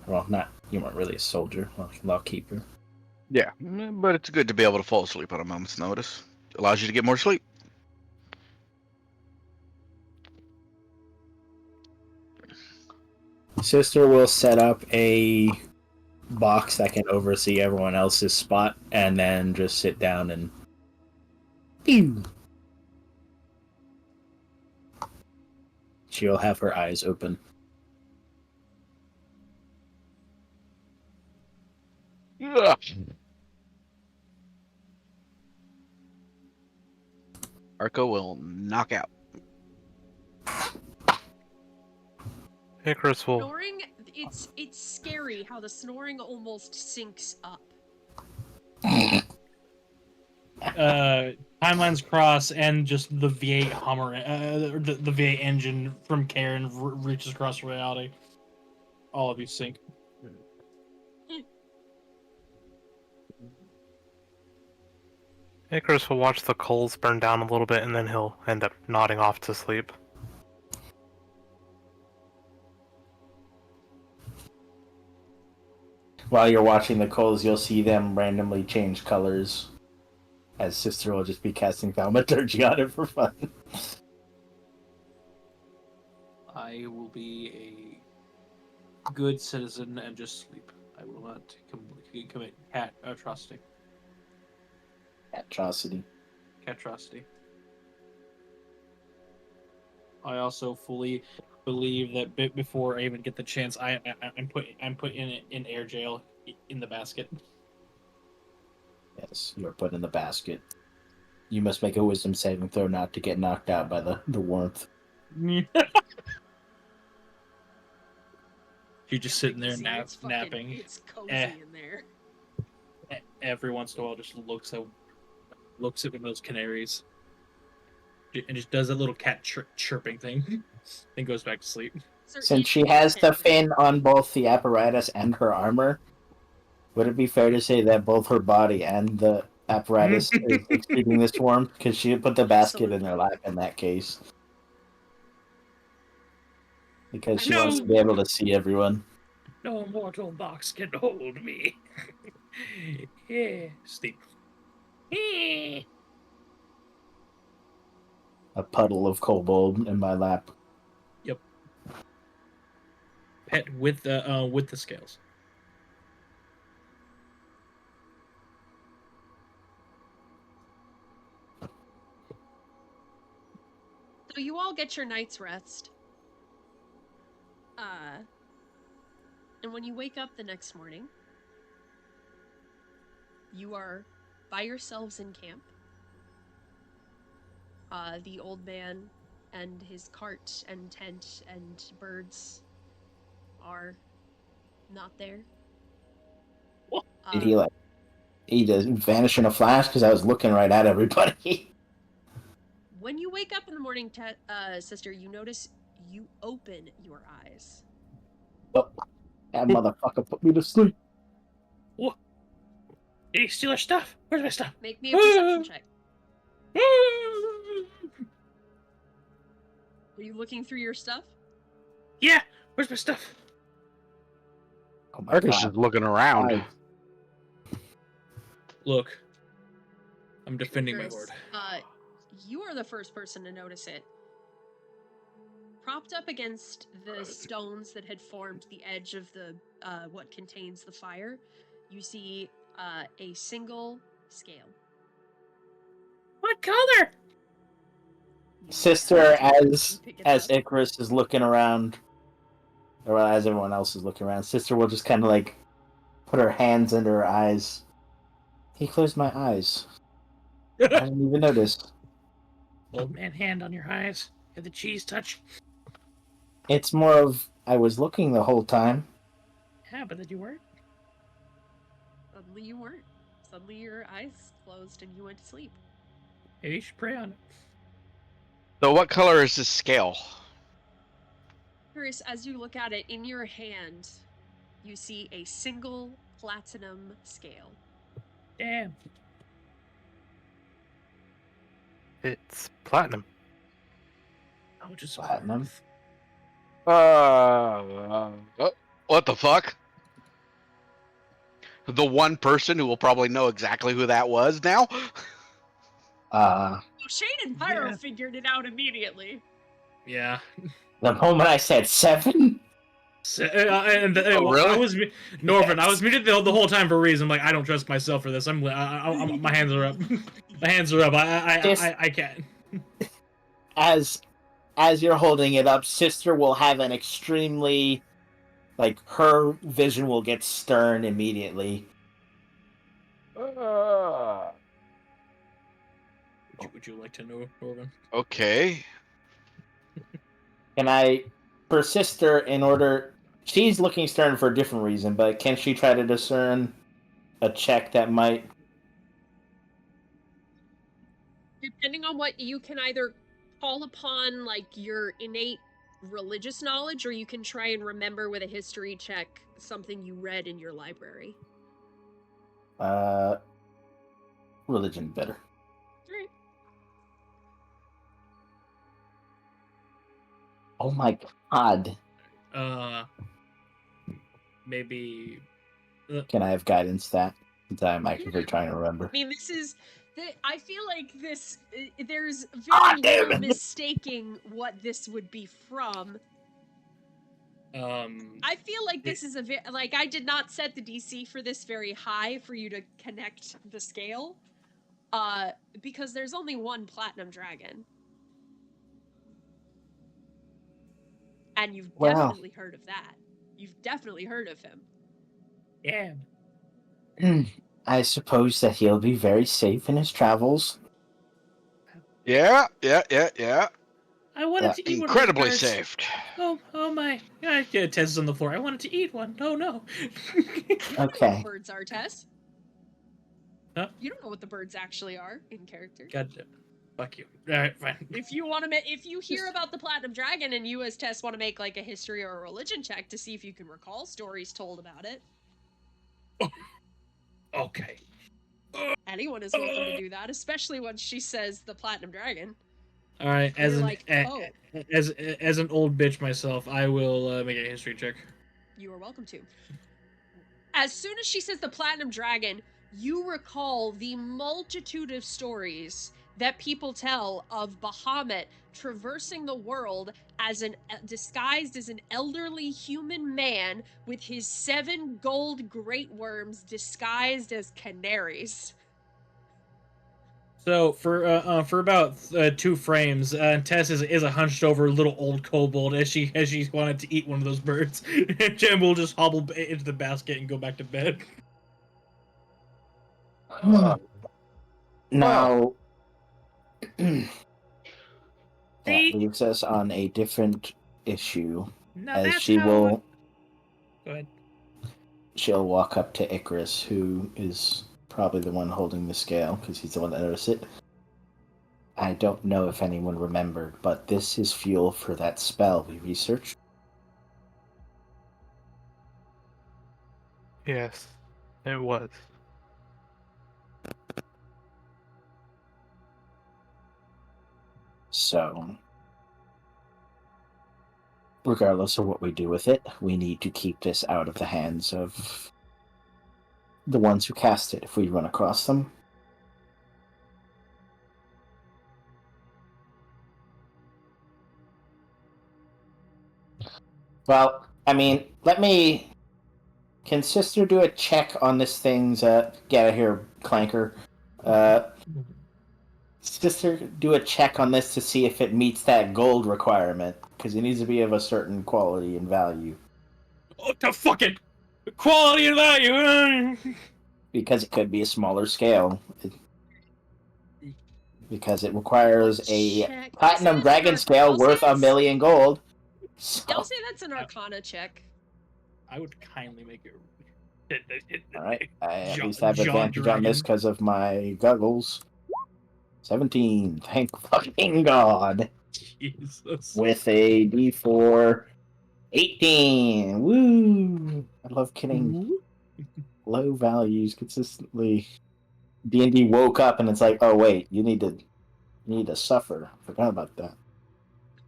Well, you weren't really a soldier, like a lawkeeper. Yeah, but it's good to be able to fall asleep on a moment's notice. Allows you to get more sleep. Sister will set up a box that can oversee everyone else's spot, and then just sit down and. Pew! She'll have her eyes open. Ugh. Arco will knock out. Icarus will. Snoring, it's scary how the snoring almost syncs up. Timelines cross, and just the V8 Hummer, the V8 engine from Karen reaches across reality. All of you sync. Icarus will watch the coals burn down a little bit, and then he'll end up nodding off to sleep. while you're watching the coals, you'll see them randomly change colors. As Sister will just be casting thaumaturgy on it for fun. I will be a good citizen and just sleep. I will not commit cat atrocity. Atrocity. Catrocity. I also fully believe that before I even get the chance, I'm put in air jail in the basket. Yes, you are put in the basket. You must make a wisdom saving throw not to get knocked out by the warmth. You're just sitting there See, it's fucking- napping. It's cozy in there. Every once in a while, just looks at one of those canaries, and just does a little cat chirping thing, then goes back to sleep. Since she has the fin on both the apparatus and her armor, would it be fair to say that both her body and the apparatus is exuding this warmth? Because she put the basket in her lap in that case. Because she wants to be able to see everyone. No mortal box can hold me. Yeah, sleep. A puddle of kobold in my lap. Yep. Pet with the scales. So you all get your night's rest. And when you wake up the next morning, you are by yourselves in camp. The old man and his cart and tent and birds are not there. Did he just vanish in a flash? Because I was looking right at everybody. When you wake up in the morning, sister, you notice you open your eyes. Oh, that motherfucker put me to sleep. What? Did he steal our stuff? Where's my stuff? Make me a perception check. Are you looking through your stuff? Yeah, where's my stuff? Oh my Marcus god. is looking around. Look, I'm defending my Chris, lord. you are the first person to notice it. Propped up against the stones that had formed the edge of the what contains the fire, you see a single scale. What color? Sister, as Icarus is looking around, or as everyone else is looking around, Sister will just kind of like put her hands under her eyes. He closed my eyes. I didn't even notice. Old man hand on your eyes. Get the cheese touch. It's more of I was looking the whole time. Yeah, but then you weren't. Suddenly you weren't. Suddenly your eyes closed and you went to sleep. Maybe you should pray on it. So what color is this scale? Chris, as you look at it in your hand, you see a single platinum scale. Damn. It's platinum. Oh, just Platinum. What the fuck? The one person who will probably know exactly who that was now? Well, Shane and Pyro Yeah. figured it out immediately. Yeah. The moment I said 7? Really? I was Norvin. I was muted the whole time for a reason. Like, I don't trust myself for this. I'm my hands are up. My hands are up. I can't. As you're holding it up, Sister will have an extremely, like, her vision will get stern immediately. Would you like to know, Norvin? Okay. Can I, for Sister, in order, she's looking stern for a different reason, but can she try to discern a check that might... Depending on what you can either call upon, like, your innate religious knowledge, or you can try and remember with a history check something you read in your library. Religion better. Right. Oh my god. Maybe Can I have guidance that? Since I'm actively Yeah. trying to remember. I mean, this is. I feel like this. There's Ah, very damn little it. mistaking what this would be from. I feel like this is like I did not set the DC for this very high for you to connect the scale, because there's only one platinum dragon, and you've Wow. definitely heard of that. You've definitely heard of him. Yeah. I suppose that he'll be very safe in his travels. Yeah. I wanted to eat one of Incredibly those birds. safe. Oh my. Yeah, Tess is on the floor. I wanted to eat one. Oh no. You don't know Okay. what birds are, Tess. Huh? You don't know what the birds actually are in character. God damn. Fuck you. Alright, fine. If you want to, if you hear about the platinum dragon and you as Tess want to make like a history or a religion check to see if you can recall stories told about it, Okay. anyone is welcome to do that, especially when she says the platinum dragon. Alright, And as you're an like, oh, as an old bitch myself, I will make a history check. you are welcome to. As soon as she says the platinum dragon, you recall the multitude of stories that people tell of Bahamut traversing the world as disguised as an elderly human man with his 7 gold great worms disguised as canaries. So for about 2 frames, Tess is a hunched over little old kobold as she wanted to eat one of those birds. And Jem will just hobble into the basket and go back to bed. Now, that See? leaves us on a different issue, Now as that's she how. will. Go ahead. She'll walk up to Icarus, who is probably the one holding the scale, because he's the one that noticed it. I don't know if anyone remembered, but this is fuel for that spell we researched. Yes, it was. So, regardless of what we do with it, we need to keep this out of the hands of the ones who cast it if we run across them. Well, I mean, can Sister do a check on this thing's, get out of here, Clanker. Sister, do a check on this to see if it meets that gold requirement, because it needs to be of a certain quality and value. Oh, the fucking quality and value. Because it could be a smaller scale. Because it requires a Check. platinum dragon scale worth $1 million gold. So, I'll say that's an Arcana check. I would kindly make it. alright, I at John- least have John advantage on this Dragon. because of my goggles. 17, thank fucking God. Jesus. With a d4, 18. Woo! I love getting low values consistently. D&D woke up and it's like, oh wait, you need to suffer. Forgot about that.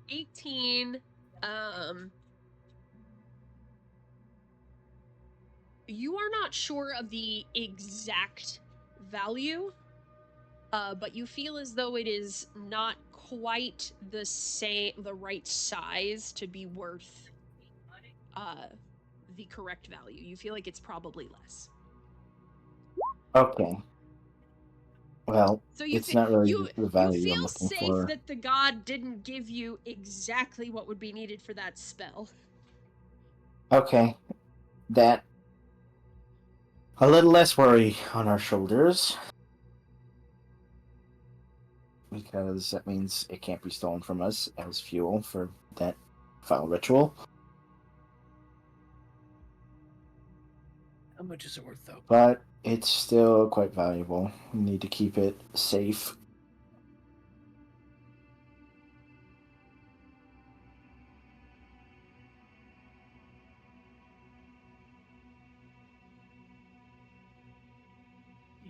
18. You are not sure of the exact value, but you feel as though it is not quite the right size to be worth the correct value. You feel like it's probably less. Okay. Well, So you it's not really you the value feel I'm looking safe for. that the god didn't give you exactly what would be needed for that spell. Okay. That a little less worry on our shoulders. Because that means it can't be stolen from us as fuel for that foul ritual. How much is it worth, though? But it's still quite valuable. We need to keep it safe.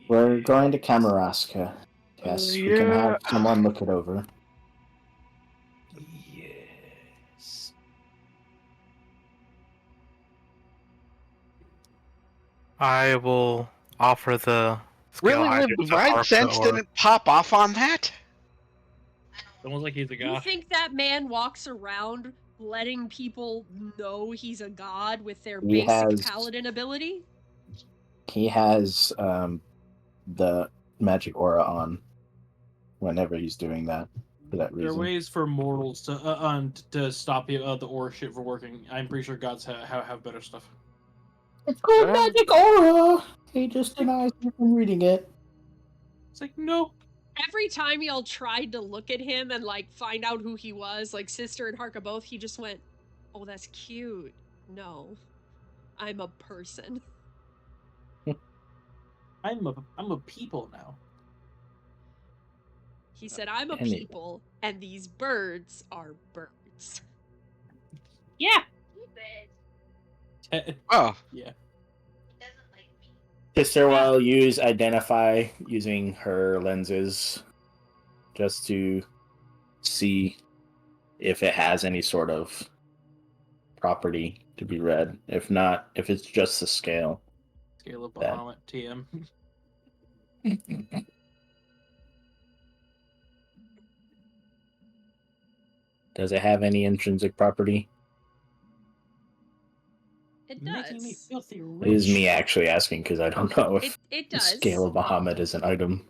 We're going to Kamaraska. Yes, we can have someone look it over. Yes. I will offer the scale Really, hydrant to divine Arca sense or didn't pop off on that? Almost like he's a You god. think that man walks around letting people know he's a god with their He basic has- paladin ability? He has the magic aura on whenever he's doing that for that There are reason. ways for mortals to stop the aura shit from working. I'm pretty sure gods have better stuff. It's called Yeah. magic aura. He just denies me from reading it. It's like, no. Every time y'all tried to look at him and like find out who he was, like Sister and Harka both, he just went, "Oh, that's cute. No, I'm a person." I'm a people now. He said, "I'm a Anyway. people, and these birds are birds." Yeah. Oh, Yeah. Sister will use identify using her lenses just to see if it has any sort of property to be read. If not, if it's just the scale. Scale of That- Bahamut TM. Does it have any intrinsic property? It Making me does. filthy It rich. is me actually asking because I don't know if It the does. scale of Bahamut is an item.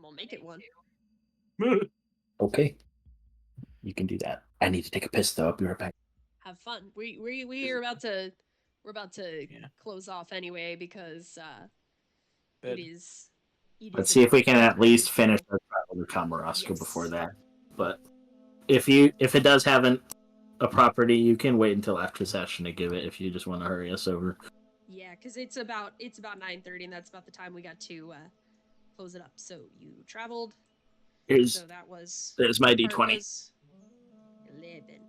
We'll make it one. Okay. You can do that. I need to take a piss though. I'll be right back. Have fun. We're about to Yeah. close off anyway because Bed. it is Let's see if we can at least finish our travel to Kamarasca Yes. before that. But if it does have a property, you can wait until after session to give it if you just want to hurry us over. Yeah, because it's about 9:30, and that's about the time we got to close it up. So you traveled. So that was There's my D20. Harka's 11.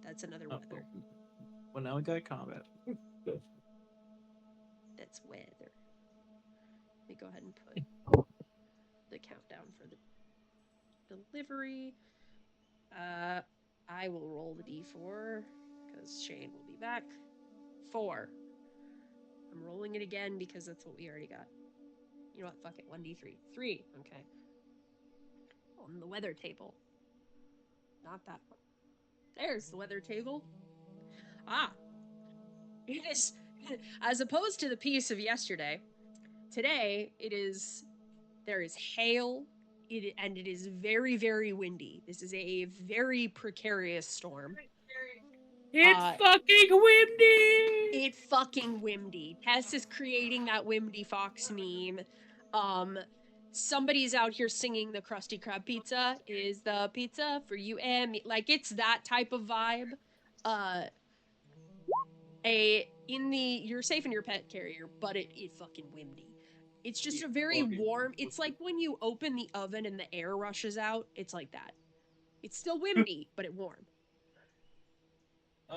That's another Oh, weather. well, now we got combat. That's weather. Let me go ahead and put the countdown for the delivery. I will roll the d4 because Shane will be back. 4. I'm rolling it again because that's what we already got. You know what? Fuck it. 1d3. 3. Okay. On the weather table. Not that one. There's the weather table. Ah. It is, as opposed to the piece of yesterday, today there is hail, and it is very, very windy. This is a very precarious storm. It's fucking windy. It fucking windy. Tess is creating that windy fox meme. Somebody's out here singing the Krusty Krab pizza is the pizza for you and me. Like, it's that type of vibe. You're safe in your pet carrier, but it fucking windy. It's just a very warm. It's like when you open the oven and the air rushes out. It's like that. It's still windy, but it warm.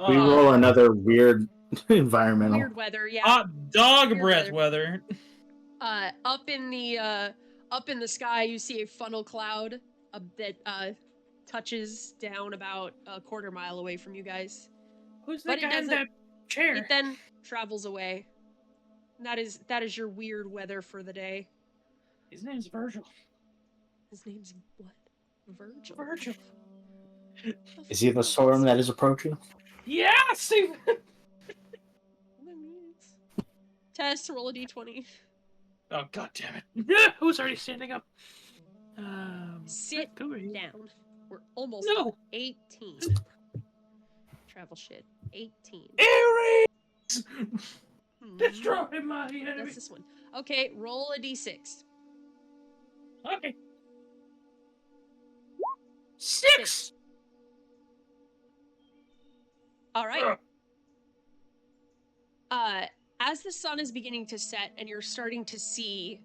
We roll another weird environmental. Weird weather, yeah. Hot dog Weird breath weather. Up in the sky, you see a funnel cloud that touches down about a quarter mile away from you guys. Who's But that it guy in doesn't- that chair? It then travels away. And that is your weird weather for the day. His name's Virgil. His name's what? Virgil. Virgil. Is he the storm that is approaching? Yes! Tess, roll a d20. Oh, god damn it. Who's already standing up? Sit go ahead. down. We're almost No. up. 18. Travel shit. 18. Ares! Hmm. Destroy my enemy. That's this one. Okay, roll a d6. Okay. 6! All right. As the sun is beginning to set and you're starting to see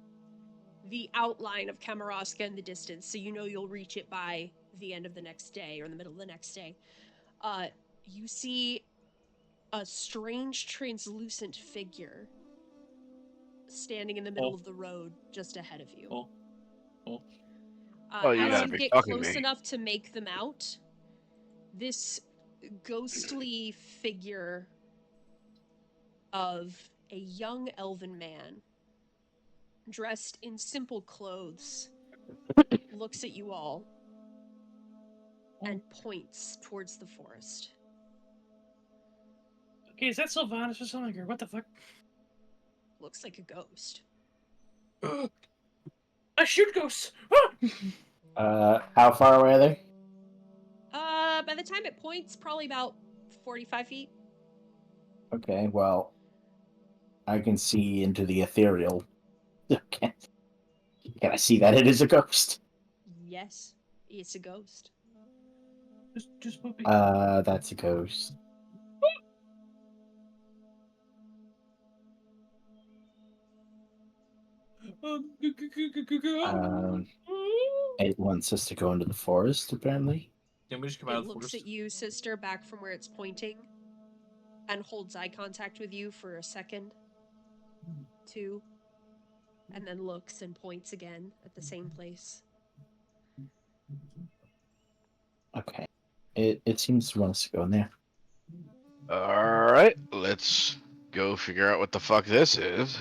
the outline of Kamarasca in the distance, so you know you'll reach it by the end of the next day or in the middle of the next day, you see a strange translucent figure standing in the middle of the road just ahead of you. You As gotta you be get fucking close me. enough to make them out, this ghostly figure of a young elven man, dressed in simple clothes, looks at you all and points towards the forest. Okay, is that Sylvanas or something, or what the fuck? Looks like a ghost. I shoot ghosts! How far away are they? By the time it points, probably about 45 feet. Okay, well, I can see into the ethereal. Can I see that it is a ghost? Yes, it's a ghost. Just moving. That's a ghost. It wants us to go into the forest, apparently. Can we just come out It of the looks forest? at you, sister, back from where it's pointing, and holds eye contact with you for a second, two, and then looks and points again at the same place. Okay. It seems to want us to go in there. All right, let's go figure out what the fuck this is.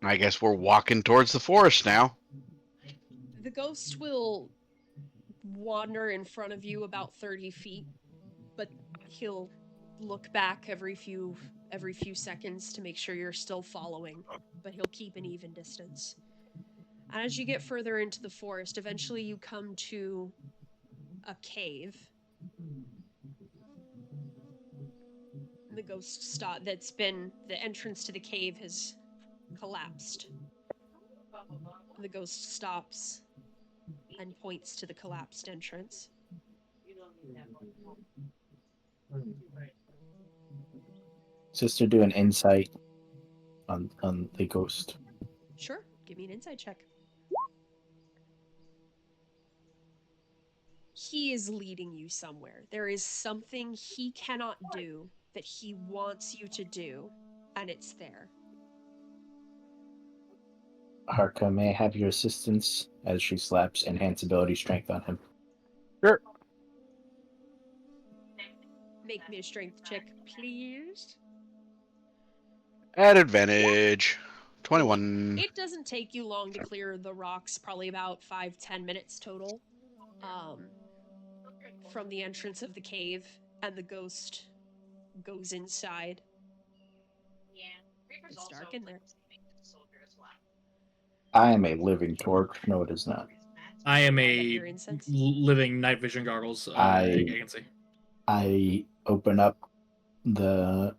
I guess we're walking towards the forest now. The ghost will wander in front of you about 30 feet, but he'll look back every few seconds to make sure you're still following, but he'll keep an even distance. And as you get further into the forest, eventually you come to a cave. The ghost the entrance to the cave has collapsed. The ghost stops and points to the collapsed entrance. Sister, do an insight on the ghost. Sure, give me an insight check. He is leading you somewhere. There is something he cannot do that he wants you to do, and it's there. Harka, may I have your assistance as she slaps enhance ability strength on him? Sure. Make me a strength check, please. At advantage. 21. It doesn't take you long to clear the rocks, probably about 5-10 minutes total, from the entrance of the cave, and the ghost goes inside. It's dark in there. I am a living torch. No, it is not. I am Get a your incense. living night vision goggles. I can see. I open up the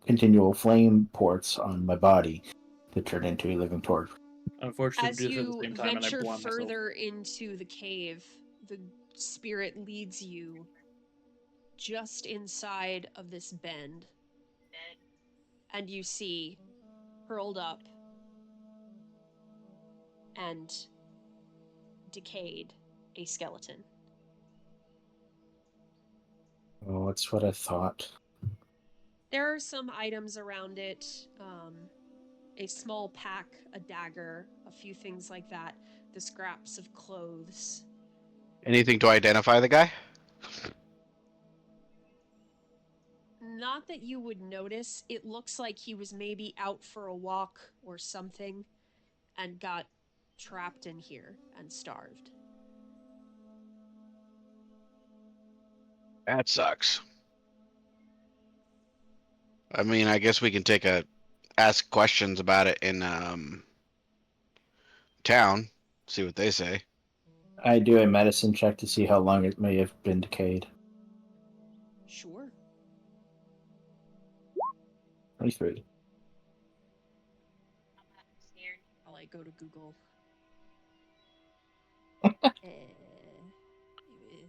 continual flame ports on my body to turn into a living torch. Unfortunately, As we do this at the you same time, and I venture blind myself. further into the cave, the spirit leads you just inside of this bend, and you see, curled up and decayed, a skeleton. Oh, that's what I thought. There are some items around it, a small pack, a dagger, a few things like that, the scraps of clothes. Anything to identify the guy? Not that you would notice. It looks like he was maybe out for a walk or something and got trapped in here and starved. That sucks. I mean, I guess we can ask questions about it in town, see what they say. I do a medicine check to see how long it may have been decayed. Sure. 23. I'll go to Google.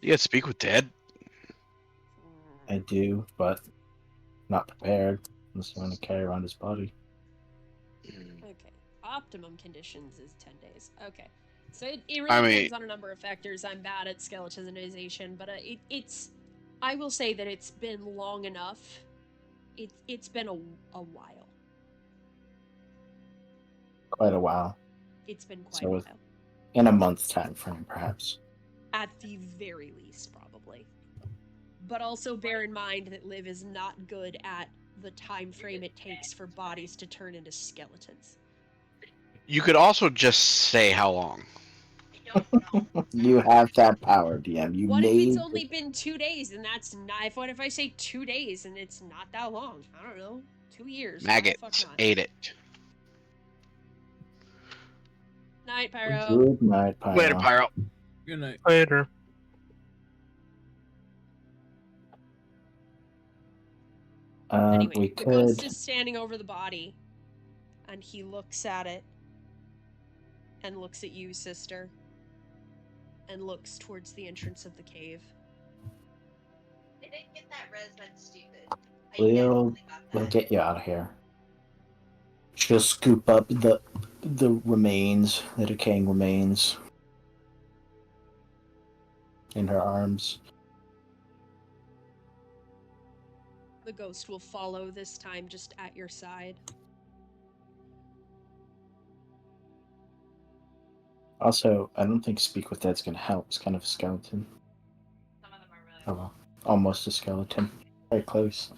You gotta speak with Ted. I do, but not prepared. Unless you want to carry around his body. Okay. Optimum conditions is 10 days. Okay. So it really depends on a number of factors. I'm bad at skeletonization, but it's... I will say that it's been long enough. It's been a while. Quite a while. It's been quite So a while. In a month's time frame, perhaps. At the very least, probably. But also bear in mind that Liv is not good at the time frame it takes for bodies to turn into skeletons. You could also just say how long. You have that power, DM. You What if it's made only been 2 days and that's not? What if I say 2 days and it's not that long? I don't know. 2 years. Why the fuck Maggots not? ate it. Night, Pyro. Good night, Pyro. Later, Pyro. Good night. Later. Anyway, We the ghost could. is standing over the body, and he looks at it, and looks at you, sister, and looks towards the entrance of the cave. I didn't get that res, that's stupid. We'll get you out of here. She'll scoop up the remains, the decaying remains, in her arms. The ghost will follow this time just at your side. Also, I don't think Speak with Dead's gonna help. It's kind of a skeleton. Some of them are really Oh well. Almost a skeleton. Very close.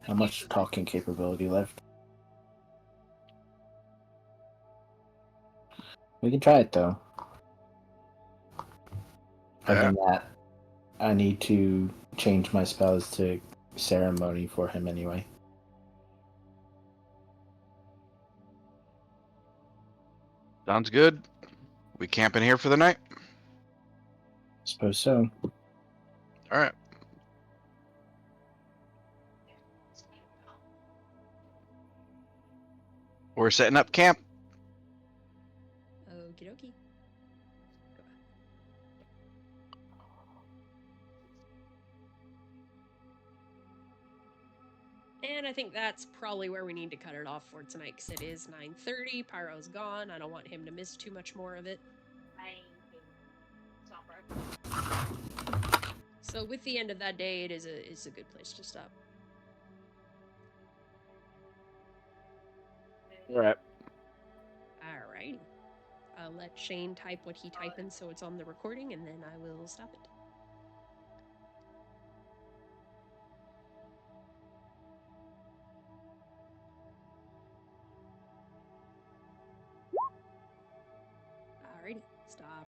How much talking capability left? We can try it though. Other than that, I need to change my spells to ceremony for him anyway. Sounds good. We camping here for the night? Suppose so. All right. We're setting up camp. Okie dokie. And I think that's probably where we need to cut it off for tonight, because it is 9:30. Pyro's gone. I don't want him to miss too much more of it. So with the end of that day, it is a good place to stop. All right. Alrighty. I'll let Shane type what he typed in so it's on the recording, and then I will stop it.